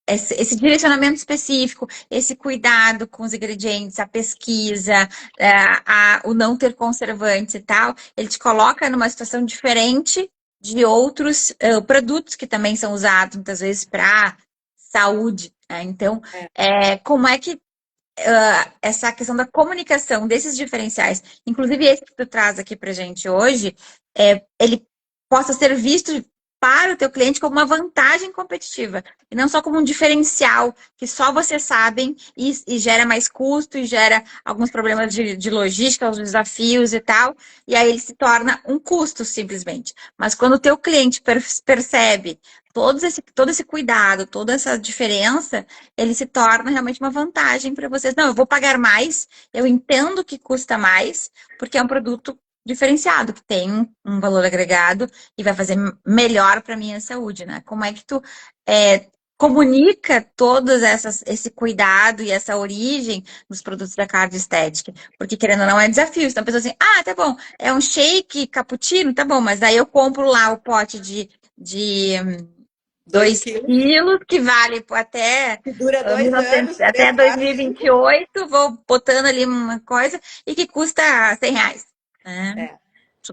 esse direcionamento específico, esse cuidado com os ingredientes, a pesquisa, o não ter conservantes e tal, ele te coloca numa situação diferente de outros produtos que também são usados muitas vezes para saúde, né? Então, É. como é que essa questão da comunicação desses diferenciais, inclusive esse que tu traz aqui pra gente hoje, ele possa ser visto para o teu cliente como uma vantagem competitiva, e não só como um diferencial que só vocês sabem e gera mais custo e gera alguns problemas de logística, os desafios e tal, e aí ele se torna um custo simplesmente. Mas quando o teu cliente percebe todo esse cuidado, toda essa diferença, ele se torna realmente uma vantagem para vocês. Não, eu vou pagar mais, eu entendo que custa mais, porque é um produto diferenciado, que tem um valor agregado e vai fazer melhor para minha saúde, né? Como é que tu comunica todos esse cuidado e essa origem dos produtos da cardio estética? Porque querendo ou não é desafio. Então a pessoa assim, tá bom, é um shake cappuccino, tá bom, mas daí eu compro lá o pote de Dois 2 quilos, quilos, que vale até, que dura 2 anos, até três, dois mil quatro, e vinte cinco. e oito vou botando ali uma coisa, e que custa R$ 100, né? É.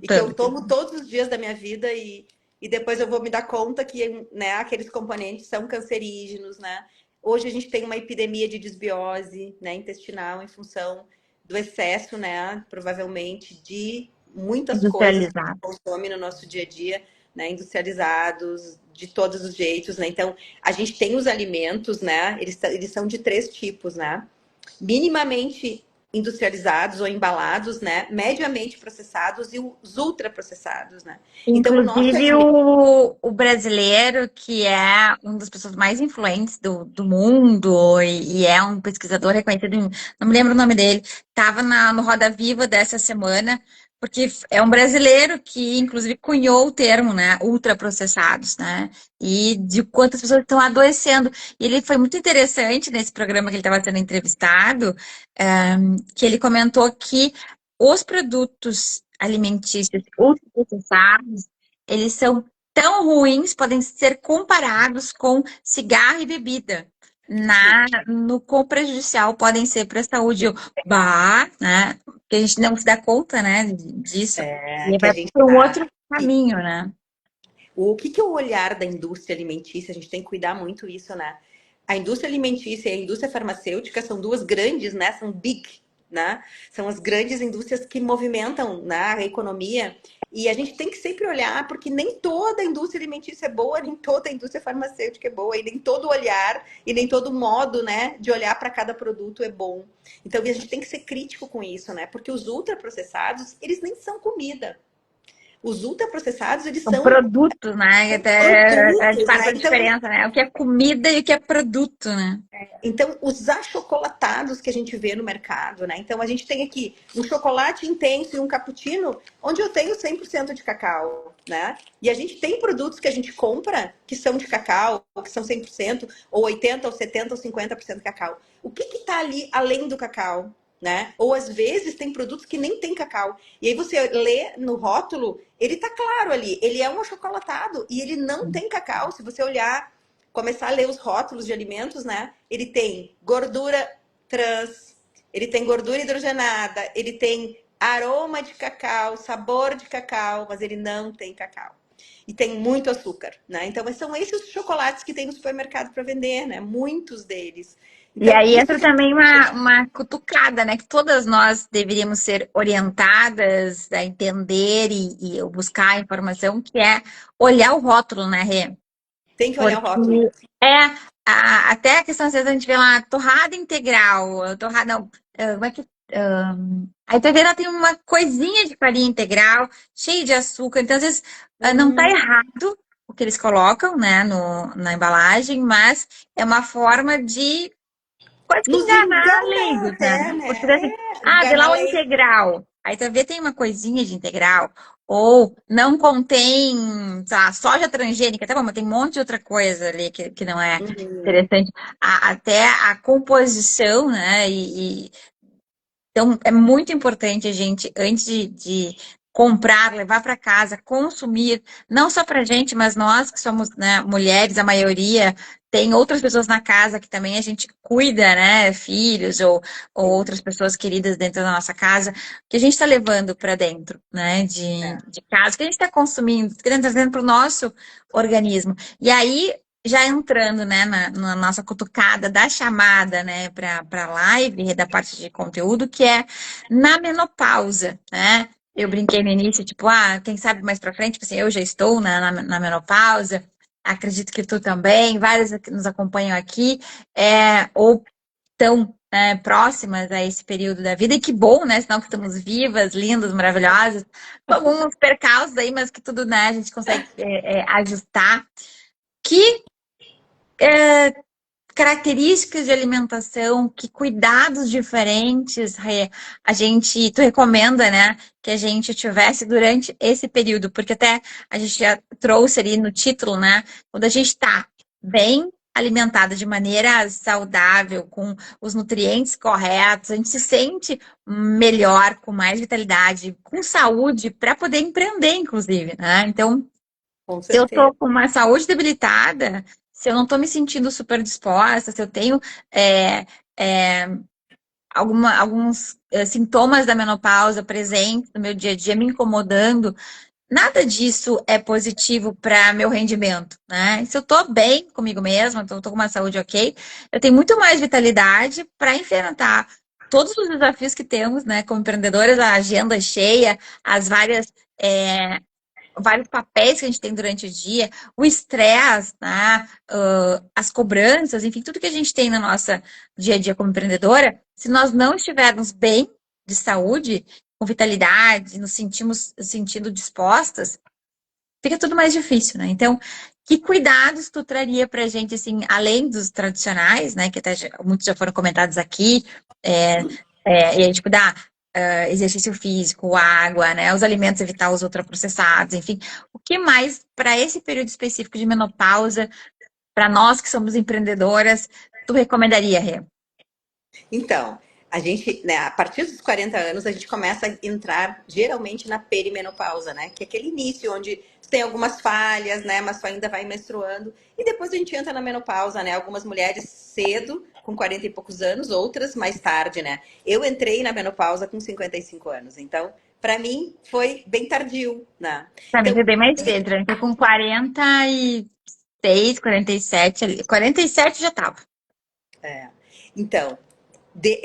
E que Chutando eu aqui. tomo todos os dias da minha vida e depois eu vou me dar conta que, né, aqueles componentes são cancerígenos, né? Hoje a gente tem uma epidemia de desbiose, né, intestinal em função do excesso, né, provavelmente de muitas coisas que a gente Industrializado. consome no nosso dia a dia, né, industrializados de todos os jeitos, né? Então, a gente tem os alimentos, né? Eles são de três tipos, né? Minimamente industrializados ou embalados, né? Mediamente processados e os ultraprocessados, né? Então, o nosso Inclusive alimento o brasileiro, que é uma das pessoas mais influentes do mundo e é um pesquisador reconhecido, não me lembro o nome dele, estava no Roda Viva dessa semana, porque é um brasileiro que, inclusive, cunhou o termo, né, ultraprocessados, né, e de quantas pessoas estão adoecendo. E ele foi muito interessante nesse programa que ele estava sendo entrevistado, que ele comentou que os produtos alimentícios ultraprocessados, eles são tão ruins, podem ser comparados com cigarro e bebida. No quão prejudicial podem ser para a saúde. Né? Porque a gente não se dá conta, né, disso. é E que a vai gente para um tá. outro caminho, né? O que é o olhar da indústria alimentícia? A gente tem que cuidar muito isso, né? A indústria alimentícia e a indústria farmacêutica são duas grandes, né? São big, né? São as grandes indústrias que movimentam, né, a economia. E a gente tem que sempre olhar, porque nem toda a indústria alimentícia é boa, nem toda a indústria farmacêutica é boa, e nem todo olhar e nem todo modo, né, de olhar para cada produto é bom. Então a gente tem que ser crítico com isso, né? Porque os ultraprocessados, eles nem são comida. Os ultraprocessados, eles São são produtos, né? Até a gente produtos, faz né? a diferença, né? O que é comida e o que é produto, né? Então, os achocolatados que a gente vê no mercado, né? Então, a gente tem aqui um chocolate intenso e um cappuccino, onde eu tenho 100% de cacau, né? E a gente tem produtos que a gente compra que são de cacau, ou que são 100%, ou 80%, ou 70%, ou 50% de cacau. O que que tá ali além do cacau, né? Ou às vezes tem produtos que nem tem cacau. E aí você lê no rótulo, ele tá claro ali, ele é um achocolatado e ele não tem cacau. Se você olhar, começar a ler os rótulos de alimentos, né? Ele tem gordura trans, ele tem gordura hidrogenada, ele tem aroma de cacau, sabor de cacau, mas ele não tem cacau. E tem muito açúcar, né? Então, são esses os chocolates que tem no supermercado para vender, né? Muitos deles. E Então, aí isso entra a gente tem também que ver. uma cutucada, né? Que todas nós deveríamos ser orientadas a entender e buscar a informação, que é olhar o rótulo, né, Rê? Tem que olhar o Porque rótulo. é até a questão, às vezes a gente vê lá, torrada integral, torrada, não, como é que. Aí tu vê, ela tem uma coisinha de farinha integral, cheia de açúcar, então às vezes não tá Hum, errado o que eles colocam, né, na embalagem, mas é uma forma de quase que nos enganar engana leigos, né? até, Porque assim, né? É, vê engana lá a o lei. integral. Aí tu vê, tem uma coisinha de integral. Ou não contém, sei lá, soja transgênica, tá bom, mas tem um monte de outra coisa ali que não é Uhum. interessante. Até a composição, né? Então, é muito importante a gente, antes de comprar, levar para casa, consumir, não só para a gente, mas nós que somos, né, mulheres, a maioria, tem outras pessoas na casa que também a gente cuida, né, filhos ou Sim, outras pessoas queridas dentro da nossa casa, que a gente está levando para dentro, né, é. de casa, que a gente está consumindo, que a gente está trazendo para o nosso organismo. E aí, já entrando, né, na nossa cutucada da chamada, né, para live, da parte de conteúdo, que é na menopausa, né? Eu brinquei no início, tipo, quem sabe mais pra frente, tipo assim, eu já estou na menopausa, acredito que tu também, vários que nos acompanham aqui, ou tão próximas a esse período da vida, e que bom, né? Senão que estamos vivas, lindas, maravilhosas, com alguns percalços aí, mas que tudo, né, a gente consegue ajustar. Que características de alimentação, que cuidados diferentes tu recomenda, né, que a gente tivesse durante esse período, porque até a gente já trouxe ali no título, né, quando a gente está bem alimentada de maneira saudável, com os nutrientes corretos, a gente se sente melhor, com mais vitalidade, com saúde, para poder empreender, inclusive, né? Então, Com se eu certeza. tô com uma saúde debilitada, se eu não tô me sentindo super disposta, se eu tenho é, é, alguns sintomas da menopausa presentes no meu dia a dia me incomodando, nada disso é positivo para meu rendimento, né? Se eu tô bem comigo mesma, tô com uma saúde ok, eu tenho muito mais vitalidade para enfrentar todos os desafios que temos, né, como empreendedoras, a agenda cheia, as vários papéis que a gente tem durante o dia, o estresse, né? As cobranças, enfim, tudo que a gente tem na nossa dia a dia como empreendedora, se nós não estivermos bem de saúde, com vitalidade, nos sentimos sentindo dispostas, fica tudo mais difícil, né? Então, que cuidados tu traria pra gente, assim, além dos tradicionais, né? Que até muitos já foram comentados aqui, é, e aí, tipo, exercício físico, água, né? Os alimentos, evitar os ultraprocessados, enfim. O que mais, para esse período específico de menopausa, para nós que somos empreendedoras, tu recomendaria, Rê? Então, a gente, né, a partir dos 40 anos, a gente começa a entrar geralmente na perimenopausa, né? Que é aquele início onde tem algumas falhas, né? Mas tu ainda vai menstruando. E depois a gente entra na menopausa, né? Algumas mulheres cedo, com 40 e poucos anos, outras mais tarde, né? Eu entrei na menopausa com 55 anos. Então, para mim, foi bem tardio, né? Pra mim Então, foi bem mais cedo, né? Tô com 46, 47, 47 já tava. é, então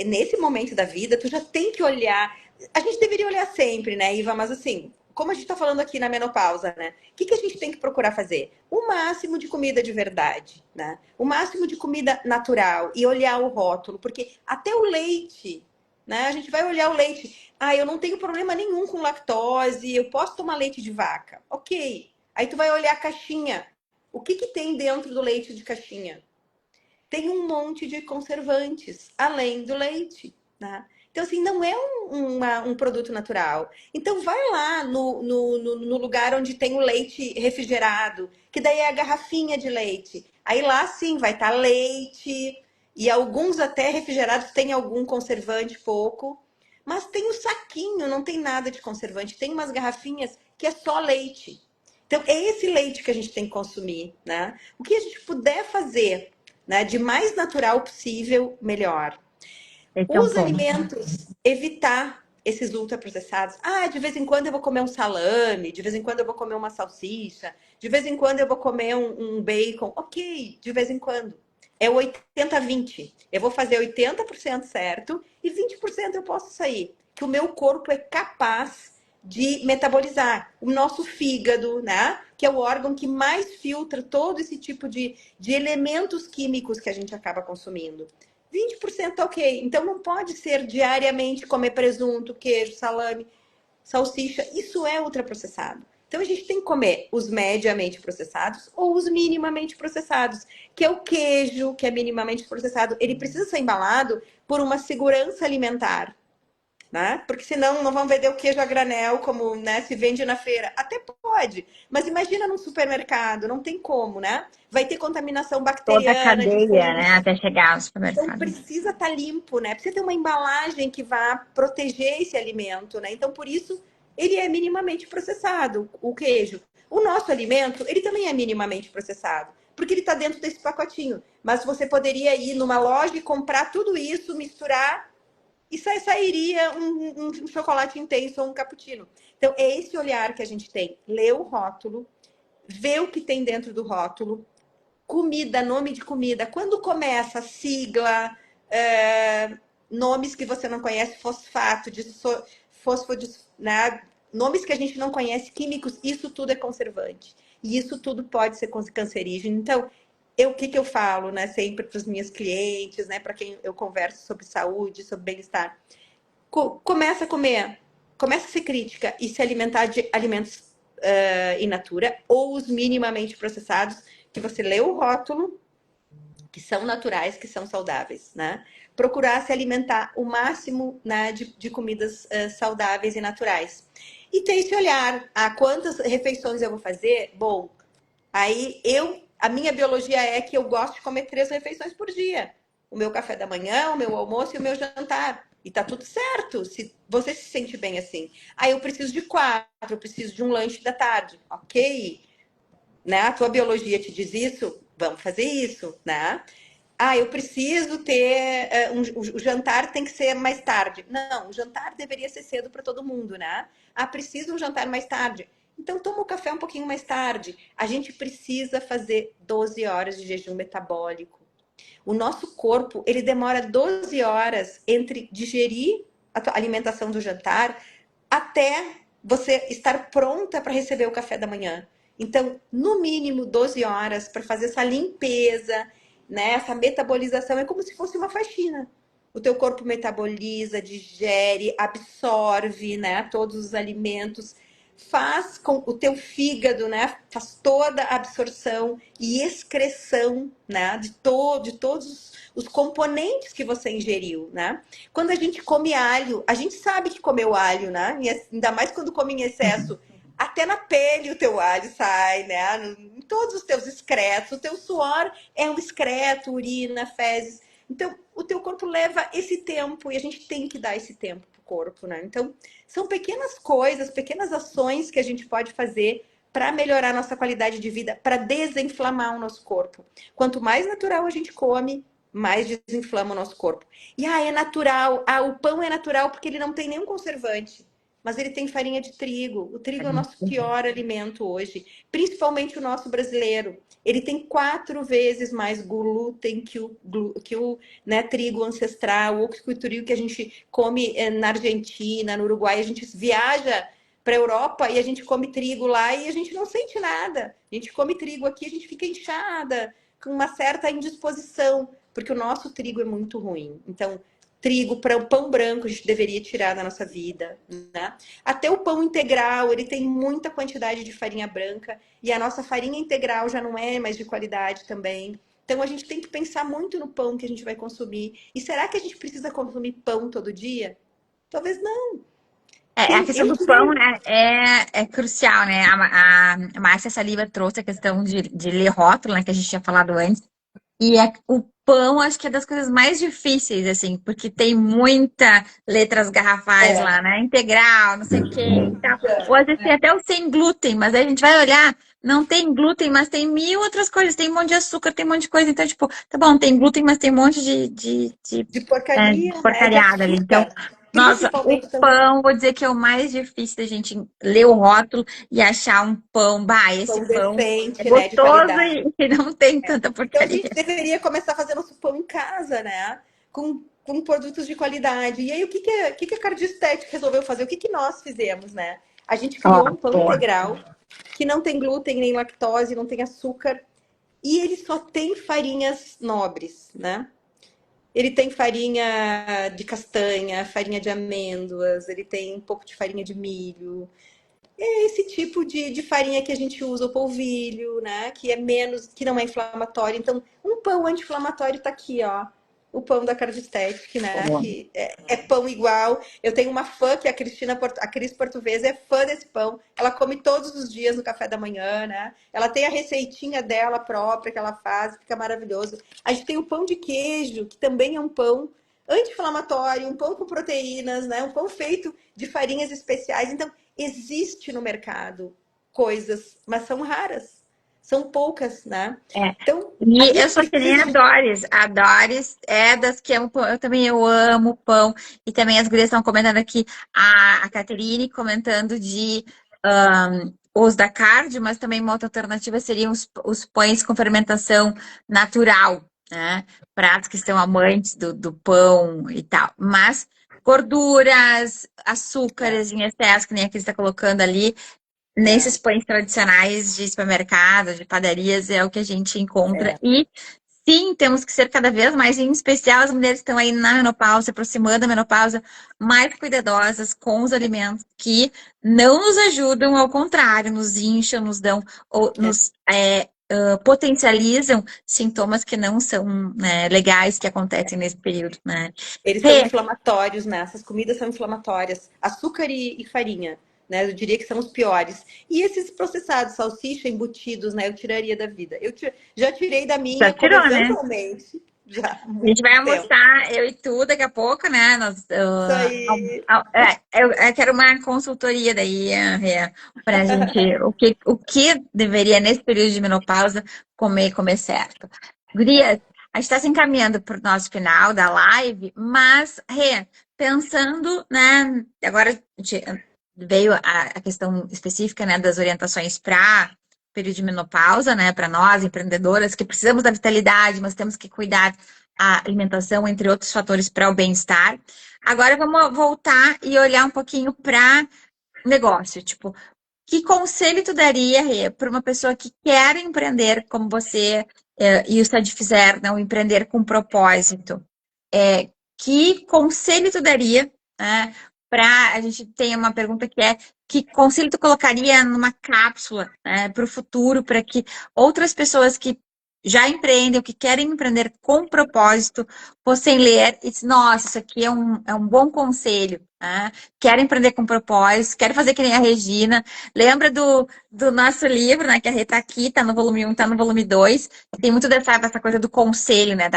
nesse momento da vida, tu já tem que olhar. A gente deveria olhar sempre, né, Iva? Mas assim, como a gente tá falando aqui na menopausa, né? O que a gente tem que procurar fazer? O máximo de comida de verdade, né? O máximo de comida natural e olhar o rótulo, porque até o leite, né? A gente vai olhar o leite. Eu não tenho problema nenhum com lactose, eu posso tomar leite de vaca. Ok. Aí tu vai olhar a caixinha. O que tem dentro do leite de caixinha? Tem um monte de conservantes, além do leite, né? Então, assim, não é um produto natural. Então, vai lá no lugar onde tem o leite refrigerado, que daí é a garrafinha de leite. Aí lá sim vai estar leite, e alguns até refrigerados têm algum conservante, pouco. Mas tem o saquinho, não tem nada de conservante. Tem umas garrafinhas que é só leite. Então, é esse leite que a gente tem que consumir, né? O que a gente puder fazer, né, de mais natural possível, melhor. Esse é um Os ponto. alimentos, evitar esses ultraprocessados. De vez em quando eu vou comer um salame, de vez em quando eu vou comer uma salsicha, de vez em quando eu vou comer um bacon. Ok, de vez em quando. É o 80-20. Eu vou fazer 80% certo e 20% eu posso sair. Que o meu corpo é capaz de metabolizar. O nosso fígado, né? Que é o órgão que mais filtra todo esse tipo de elementos químicos que a gente acaba consumindo. 20% ok. Então não pode ser diariamente comer presunto, queijo, salame, salsicha. Isso é ultraprocessado. Então a gente tem que comer os mediamente processados ou os minimamente processados, que é o queijo, que é minimamente processado. Ele precisa ser embalado por uma segurança alimentar. né? Porque senão não vão vender o queijo a granel como, né, se vende na feira. Até pode, mas imagina num supermercado, não tem como, né? Vai ter contaminação Toda a bacteriana de cadeia, fungos. né? Até chegar ao Então supermercado. precisa estar limpo, né? Precisa ter uma embalagem que vá proteger esse alimento, né? Então por isso ele é minimamente processado, o queijo. O nosso alimento, ele também é minimamente processado, porque ele está dentro desse pacotinho. Mas você poderia ir numa loja e comprar tudo isso, misturar e sairia um chocolate intenso ou um cappuccino. Então é esse olhar que a gente tem. Ler o rótulo, ver o que tem dentro do rótulo, comida, nome de comida. Quando começa sigla, nomes que você não conhece, fosfato, fosfodi, né? Nomes que a gente não conhece, químicos, isso tudo é conservante. E isso tudo pode ser cancerígeno. Então, o que eu falo, né, sempre para os meus clientes, né, para quem eu converso sobre saúde, sobre bem-estar, começa a comer, começa a ser crítica e se alimentar de alimentos in natura ou os minimamente processados, que você lê o rótulo, que são naturais, que são saudáveis, né? Procurar se alimentar o máximo, né, de comidas saudáveis e naturais. E ter esse olhar, quantas refeições eu vou fazer? Bom, aí a minha biologia é que eu gosto de comer 3 refeições por dia. O meu café da manhã, o meu almoço e o meu jantar. E tá tudo certo, se você se sente bem assim. Aí eu preciso de 4, eu preciso de um lanche da tarde. Ok, né? A tua biologia te diz isso, vamos fazer isso, né? Eu preciso ter. O jantar tem que ser mais tarde. Não, o jantar deveria ser cedo para todo mundo, né? Preciso um jantar mais tarde. Então, toma o café um pouquinho mais tarde. A gente precisa fazer 12 horas de jejum metabólico. O nosso corpo, ele demora 12 horas entre digerir a alimentação do jantar até você estar pronta para receber o café da manhã. Então, no mínimo 12 horas para fazer essa limpeza, né? Essa metabolização é como se fosse uma faxina. O teu corpo metaboliza, digere, absorve, né, todos os alimentos, faz com o teu fígado, né, faz toda a absorção e excreção, né, de todos os componentes que você ingeriu, né? Quando a gente come alho, a gente sabe que comeu alho, né? E ainda mais quando come em excesso. Até na pele o teu alho sai, né? Em todos os teus excretos. O teu suor é um excreto, urina, fezes. Então, o teu corpo leva esse tempo e a gente tem que dar esse tempo pro corpo, né? Então, são pequenas coisas, pequenas ações que a gente pode fazer para melhorar a nossa qualidade de vida, para desinflamar o nosso corpo. Quanto mais natural a gente come, mais desinflama o nosso corpo. E é natural. O pão é natural porque ele não tem nenhum conservante. Mas ele tem farinha de trigo. O trigo é o nosso pior alimento hoje, principalmente o nosso brasileiro. Ele tem 4 vezes mais glúten que o né, trigo ancestral, ou que o trigo que a gente come na Argentina, no Uruguai. A gente viaja para a Europa e a gente come trigo lá e a gente não sente nada. A gente come trigo aqui, a gente fica inchada, com uma certa indisposição, porque o nosso trigo é muito ruim. Então, trigo para o pão branco a gente deveria tirar da nossa vida, né? Até o pão integral, ele tem muita quantidade de farinha branca e a nossa farinha integral já não é mais de qualidade também. Então a gente tem que pensar muito no pão que a gente vai consumir. E será que a gente precisa consumir pão todo dia? Talvez não. A questão do pão, né, é crucial, né? A Márcia Saliba trouxe a questão de ler rótulo, né, que a gente tinha falado antes. E o pão, acho que é das coisas mais difíceis, assim, porque tem muita letras garrafais lá, né? Integral, não sei o quê e tal. Ou às vezes tem até o sem glúten, mas aí a gente vai olhar, não tem glúten, mas tem mil outras coisas, tem um monte de açúcar, tem um monte de coisa. Então, tipo, tá bom, tem glúten, mas tem um monte De porcaria, né? De porcariada ali. Então, açúcar. nossa, o Principalmente também pão, vou dizer que é o mais difícil da gente ler o rótulo e achar um pão. Bah, esse pão pão é decente, né? De gostoso qualidade. e não tem tanta Então a porcaria. gente deveria começar a fazer nosso pão em casa, né? Com produtos de qualidade. E aí, o que a Cardistética resolveu fazer? O que nós fizemos, né? A gente criou um pão integral que não tem glúten nem lactose, não tem açúcar. E ele só tem farinhas nobres, né? Ele tem farinha de castanha, farinha de amêndoas, ele tem um pouco de farinha de milho. É esse tipo de farinha que a gente usa, o polvilho, né? Que é menos, que não é inflamatório. Então, um pão anti-inflamatório tá aqui, ó. o pão da Cardistética, né? Boa. Que é pão igual. Eu tenho uma fã que é a a Cris Portuguesa, é fã desse pão. Ela come todos os dias no café da manhã, né? Ela tem a receitinha dela própria que ela faz, fica maravilhoso. A gente tem o pão de queijo, que também é um pão anti-inflamatório, um pão com proteínas, né? Um pão feito de farinhas especiais. Então, existe no mercado coisas, mas são raras. São poucas, né? É. Então, a E eu gente sou que nem precisa a de. Doris. A Doris é das que amo pão. Eu também eu amo pão. E também as gurias estão comentando aqui, a Caterine comentando de os da cardio, mas também uma outra alternativa seriam os pães com fermentação natural, né? Para as que estão amantes do pão e tal. Mas gorduras, É, açúcares em excesso, que nem a que está colocando ali, nesses é. pães tradicionais de supermercado, de padarias, é o que a gente encontra. É. E sim, temos que ser cada vez mais, em especial as mulheres que estão aí na menopausa, se aproximando da menopausa, mais cuidadosas com os alimentos que não nos ajudam, ao contrário, nos incham, nos dão, ou nos potencializam sintomas que não são, né, legais que acontecem nesse período, né? Eles são Rê, inflamatórios, né? Essas comidas são inflamatórias. Açúcar e farinha, né? Eu diria que são os piores. E esses processados, salsicha, embutidos, né? Eu tiraria da vida. Já tirei da já minha, como tirou, né? eventualmente, já há A gente muito vai tempo. almoçar, eu e tu, daqui a pouco, né? Isso aí. Eu quero uma consultoria daí, para a gente, o que deveria, nesse período de menopausa, comer certo. Gurias, a gente está se encaminhando para o nosso final da live, mas, pensando, né? Agora a gente veio a questão específica, né, das orientações para período de menopausa, né, para nós, empreendedoras, que precisamos da vitalidade, mas temos que cuidar a alimentação, entre outros fatores, para o bem-estar. Agora vamos voltar e olhar um pouquinho para negócio. Tipo, que conselho tu daria, para uma pessoa que quer empreender como você e o Stade fizer, não empreender com propósito? Que conselho tu daria, né, para a gente tem uma pergunta que é que conselho tu colocaria numa cápsula, né, para o futuro, para que outras pessoas que já empreendem, ou que querem empreender com propósito, fossem ler e dizer, nossa, isso aqui é um bom conselho, né? Quero empreender com propósito, quero fazer que nem a Regina. Lembra do nosso livro, né? Que a Rê tá aqui, tá no volume 1, tá no volume 2. Tem muito dessa coisa do conselho, né?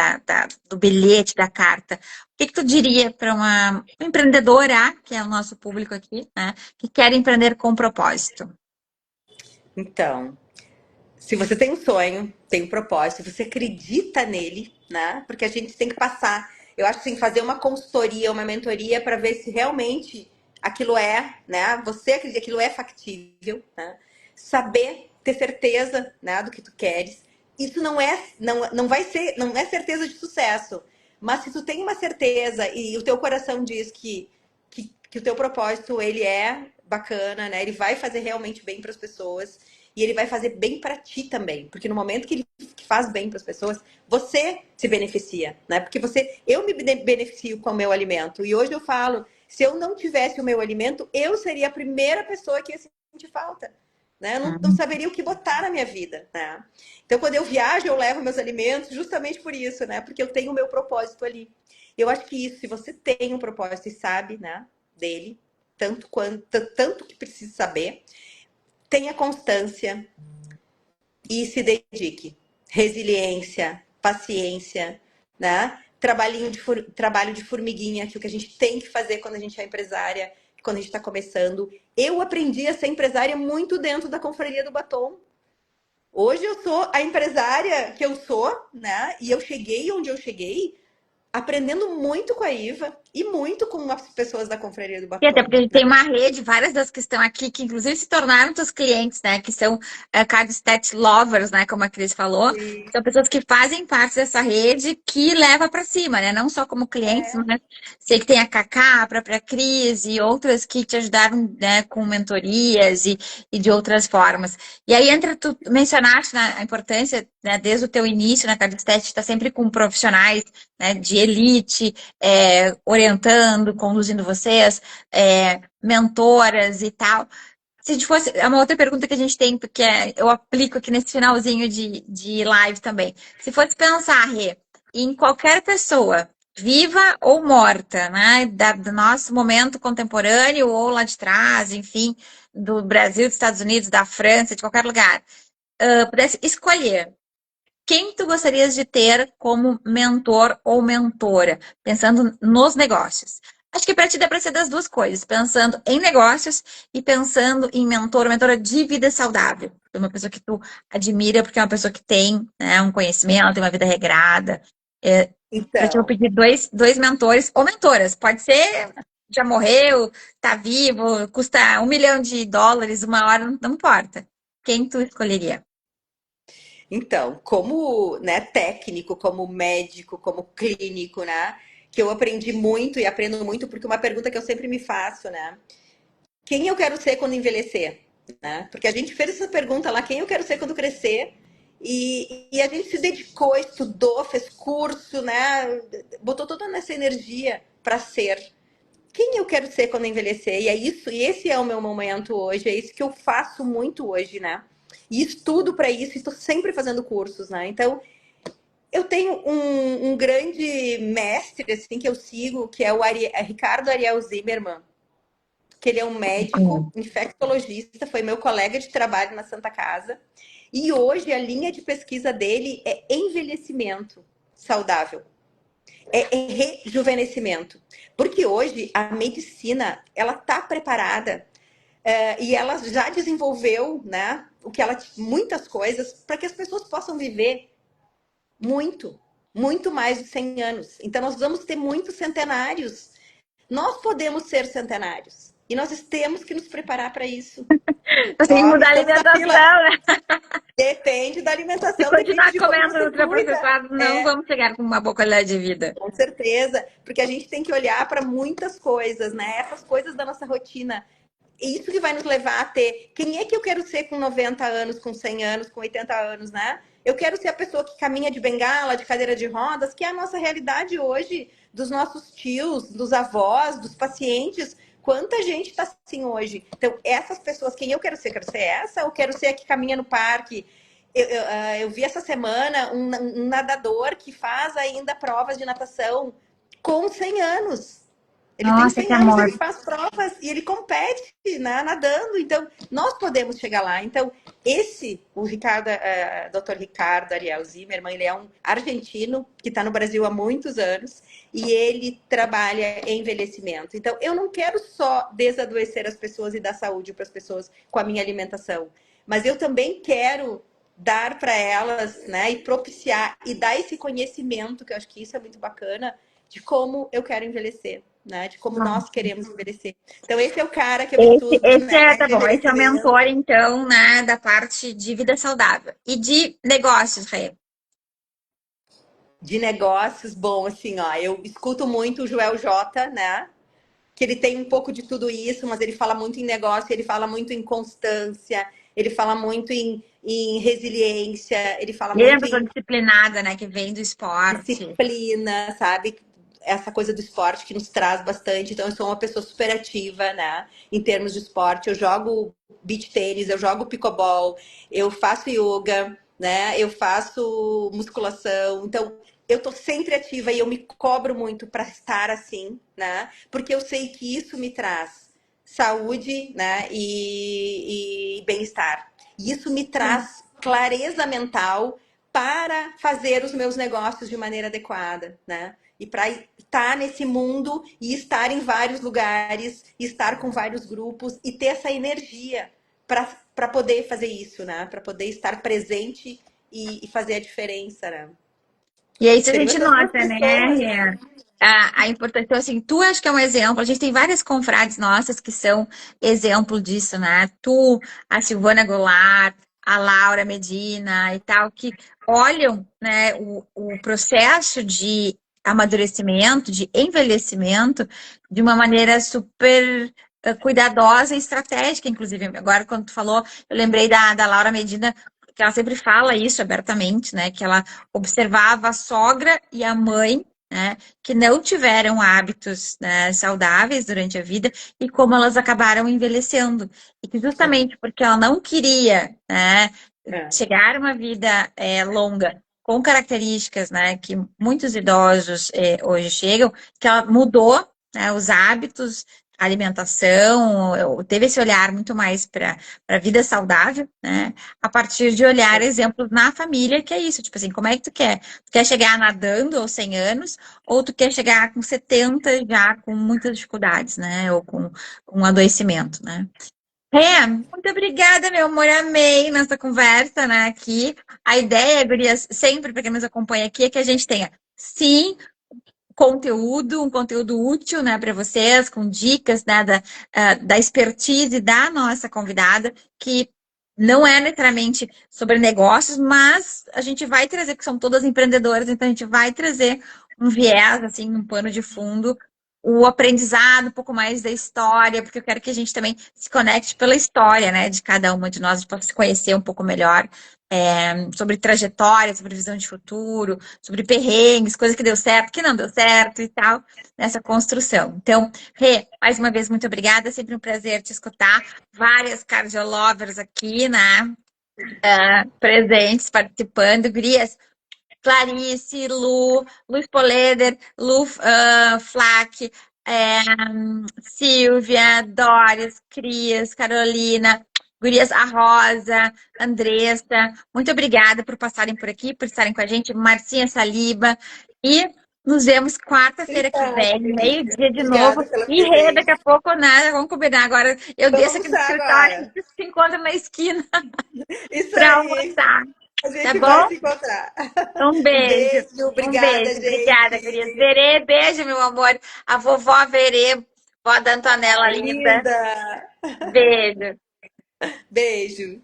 Do bilhete, da carta. O que tu diria para uma empreendedora, que é o nosso público aqui, né? Que quer empreender com propósito? Então, se você tem um sonho, tem um propósito, se você acredita nele, né? Porque a gente tem que passar, eu acho assim, fazer uma consultoria, uma mentoria para ver se realmente aquilo é, né? Você acredita que aquilo é factível, né? Saber, ter certeza, né, do que tu queres. Isso não vai ser, não é certeza de sucesso. Mas se tu tem uma certeza e o teu coração diz que o teu propósito ele é bacana, né? Ele vai fazer realmente bem para as pessoas e ele vai fazer bem para ti também, porque no momento que ele faz bem para as pessoas, você se beneficia, né? Porque eu me beneficio com o meu alimento e hoje eu falo, se eu não tivesse o meu alimento, eu seria a primeira pessoa que ia sentir falta. Né? Eu não saberia o que botar na minha vida, né? Então, quando eu viajo, eu levo meus alimentos justamente por isso, né? Porque eu tenho o meu propósito ali. Eu acho que isso, se você tem um propósito e sabe, né, dele, tanto que precisa saber, tenha constância e se dedique. Resiliência, paciência, né? Trabalho de formiguinha, que é o que a gente tem que fazer quando a gente é empresária, quando a gente está começando. Eu aprendi a ser empresária muito dentro da Confraria do Batom. Hoje eu sou a empresária que eu sou, né? E eu cheguei onde eu cheguei aprendendo muito com a Iva e muito com as pessoas da Confraria do E até Batom. porque a gente tem uma rede, várias das que estão aqui, que inclusive se tornaram teus clientes, né? Que são Cardistat Lovers, né? Como a Cris falou. Sim. São pessoas que fazem parte dessa rede que leva para cima, né? Não só como clientes, mas sei que tem a Cacá, a própria Cris e outras que te ajudaram, né, com mentorias e de outras formas. E aí entra, tu mencionaste, né, a importância, né, desde o teu início na Cardistat, estar sempre com profissionais, né, de elite, orientando, conduzindo vocês, mentoras e tal. Se a gente fosse, é uma outra pergunta que a gente tem, porque eu aplico aqui nesse finalzinho de live também. Se fosse pensar, Rê, em qualquer pessoa, viva ou morta, né? Do nosso momento contemporâneo ou lá de trás, enfim, do Brasil, dos Estados Unidos, da França, de qualquer lugar, pudesse escolher quem tu gostarias de ter como mentor ou mentora, pensando nos negócios? Acho que para ti dá para ser das duas coisas, pensando em negócios e pensando em mentor ou mentora de vida saudável. Uma pessoa que tu admira porque é uma pessoa que tem, né, um conhecimento, tem uma vida regrada. Para ti eu vou Então, pedir dois mentores ou mentoras. Pode ser, já morreu, tá vivo, custa US$ 1 milhão, uma hora, não importa. Quem tu escolheria? então, como, né, técnico, como médico, como clínico, né, que eu aprendi muito e aprendo muito, porque uma pergunta que eu sempre me faço, né, quem eu quero ser quando envelhecer, né? Porque a gente fez essa pergunta lá, quem eu quero ser quando crescer, e a gente se dedicou, estudou, fez curso, né, botou toda essa energia para ser quem eu quero ser quando envelhecer. E é isso, e esse é o meu momento hoje, é isso que eu faço muito hoje, né? E estudo para isso, estou sempre fazendo cursos, né? Então, eu tenho um grande mestre, assim, que eu sigo, que é o Ricardo Ariel Zimmermann, que ele é um médico infectologista, foi meu colega de trabalho na Santa Casa. E hoje a linha de pesquisa dele é envelhecimento saudável, é rejuvenescimento. Porque hoje a medicina, ela está preparada e ela já desenvolveu, né, o que ela muitas coisas para que as pessoas possam viver muito, muito mais de 100 anos. Então nós vamos ter muitos centenários. Nós podemos ser centenários e nós temos que nos preparar para isso. Você tem que Ó, mudar a estamos na alimentação, fila. né? Depende da Se alimentação, depende continuar de como comendo você cuida. ultraprocessado, não vamos chegar com uma boa qualidade de vida. Com certeza, porque a gente tem que olhar para muitas coisas, né? Essas coisas da nossa rotina. E isso que vai nos levar a ter. Quem é que eu quero ser com 90 anos, com 100 anos, com 80 anos, né? Eu quero ser a pessoa que caminha de bengala, de cadeira de rodas, que é a nossa realidade hoje, dos nossos tios, dos avós, dos pacientes. Quanta gente está assim hoje? Então, essas pessoas, quem eu quero ser? Quero ser essa ou quero ser a que caminha no parque? Eu vi essa semana um nadador que faz ainda provas de natação com 100 anos. Ele tem Nossa, que 100 anos, amor. ele faz provas e ele compete, né, nadando. Então, nós podemos chegar lá. Então, o Ricardo, Dr. Ricardo Ariel Zimmermann, ele é um argentino que está no Brasil há muitos anos e ele trabalha em envelhecimento. Então, eu não quero só desadoecer as pessoas e dar saúde para as pessoas com a minha alimentação, mas eu também quero dar para elas, né, e propiciar e dar esse conhecimento, que eu acho que isso é muito bacana, de como eu quero envelhecer, né, de como nós queremos envelhecer. Então esse é o cara que eu estudo, Esse né, é, tá de bom, esse é o mentor, envelhecimento, então, né, da parte de vida saudável. E de negócios, Rê. de negócios. Bom, assim, ó, eu escuto muito o Joel J, né, que ele tem um pouco de tudo isso, mas ele fala muito em negócio, ele fala muito em constância, ele fala muito em resiliência, ele fala Ele é uma muito pessoa em disciplinada, né, que vem do esporte. disciplina, sabe? Essa coisa do esporte que nos traz bastante. Então, eu sou uma pessoa super ativa, né? Em termos de esporte, eu jogo beach tênis, eu jogo pickleball, eu faço yoga, né? Eu faço musculação. Então, eu tô sempre ativa e eu me cobro muito para estar assim, né? Porque eu sei que isso me traz saúde, né? E bem-estar. E isso me traz clareza mental para fazer os meus negócios de maneira adequada, né? E para estar nesse mundo e estar em vários lugares, estar com vários grupos e ter essa energia para poder fazer isso, né? Para poder estar presente e fazer a diferença, né? E é isso a Seriam gente essas duas nota, pessoas, né? né? A importância, então, assim, tu acho que é um exemplo. A gente tem várias confrades nossas que são exemplo disso, né? Tu, a Silvana Goulart, a Laura Medina e tal, que olham, né, o processo de amadurecimento, de envelhecimento, de uma maneira super cuidadosa e estratégica, inclusive. Agora, quando tu falou, eu lembrei da Laura Medina, que ela sempre fala isso abertamente, né? Que ela observava a sogra e a mãe, né, que não tiveram hábitos, né, saudáveis durante a vida e como elas acabaram envelhecendo. E que justamente porque ela não queria, né, É, chegar a uma vida longa com características, né, que muitos idosos hoje chegam, que ela mudou, né, os hábitos, a alimentação, teve esse olhar muito mais para a vida saudável, né, a partir de olhar exemplos na família, que é isso, tipo assim, como é que tu quer? Tu quer chegar nadando aos 100 anos, ou tu quer chegar com 70 já com muitas dificuldades, né, ou com um adoecimento, né? Muito obrigada, meu amor. Amei nossa conversa, né, aqui. A ideia, gurias, sempre para quem nos acompanha aqui, é que a gente tenha, sim, conteúdo, um conteúdo útil, né, para vocês, com dicas, né, da expertise da nossa convidada, que não é necessariamente sobre negócios, mas a gente vai trazer, porque são todas empreendedoras, então a gente vai trazer um viés, assim, um pano de fundo, o aprendizado, um pouco mais da história, porque eu quero que a gente também se conecte pela história, né, de cada uma de nós, a gente possa se conhecer um pouco melhor, sobre trajetória, sobre visão de futuro, sobre perrengues, coisa que deu certo, que não deu certo e tal, nessa construção. Então, Rê, mais uma vez, muito obrigada, é sempre um prazer te escutar. Várias cardiolovers aqui, né? Presentes, participando. Gurias, Clarice, Lu Spoleder, Lu Flack, Silvia, Doris, Cris, Carolina, Gurias, a Rosa, Andressa, muito obrigada por passarem por aqui, por estarem com a gente, Marcinha Saliba, e nos vemos quarta-feira que Obrigada, vem, querida. meio-dia de novo, Obrigada pela e Rê, daqui presença. a pouco, nada, vamos combinar agora, eu Vamos desço aqui no almoçar escritório, a agora. gente se encontra na esquina Isso para aí. almoçar, A tá gente vai bom? se encontrar. Um Um beijo. beijo, Um obrigada, beijo. Obrigada, gurias. gente. Verê, beijo, meu amor. A vovó Verê, vó da Antonella Ah, linda. linda. Beijo. Beijo.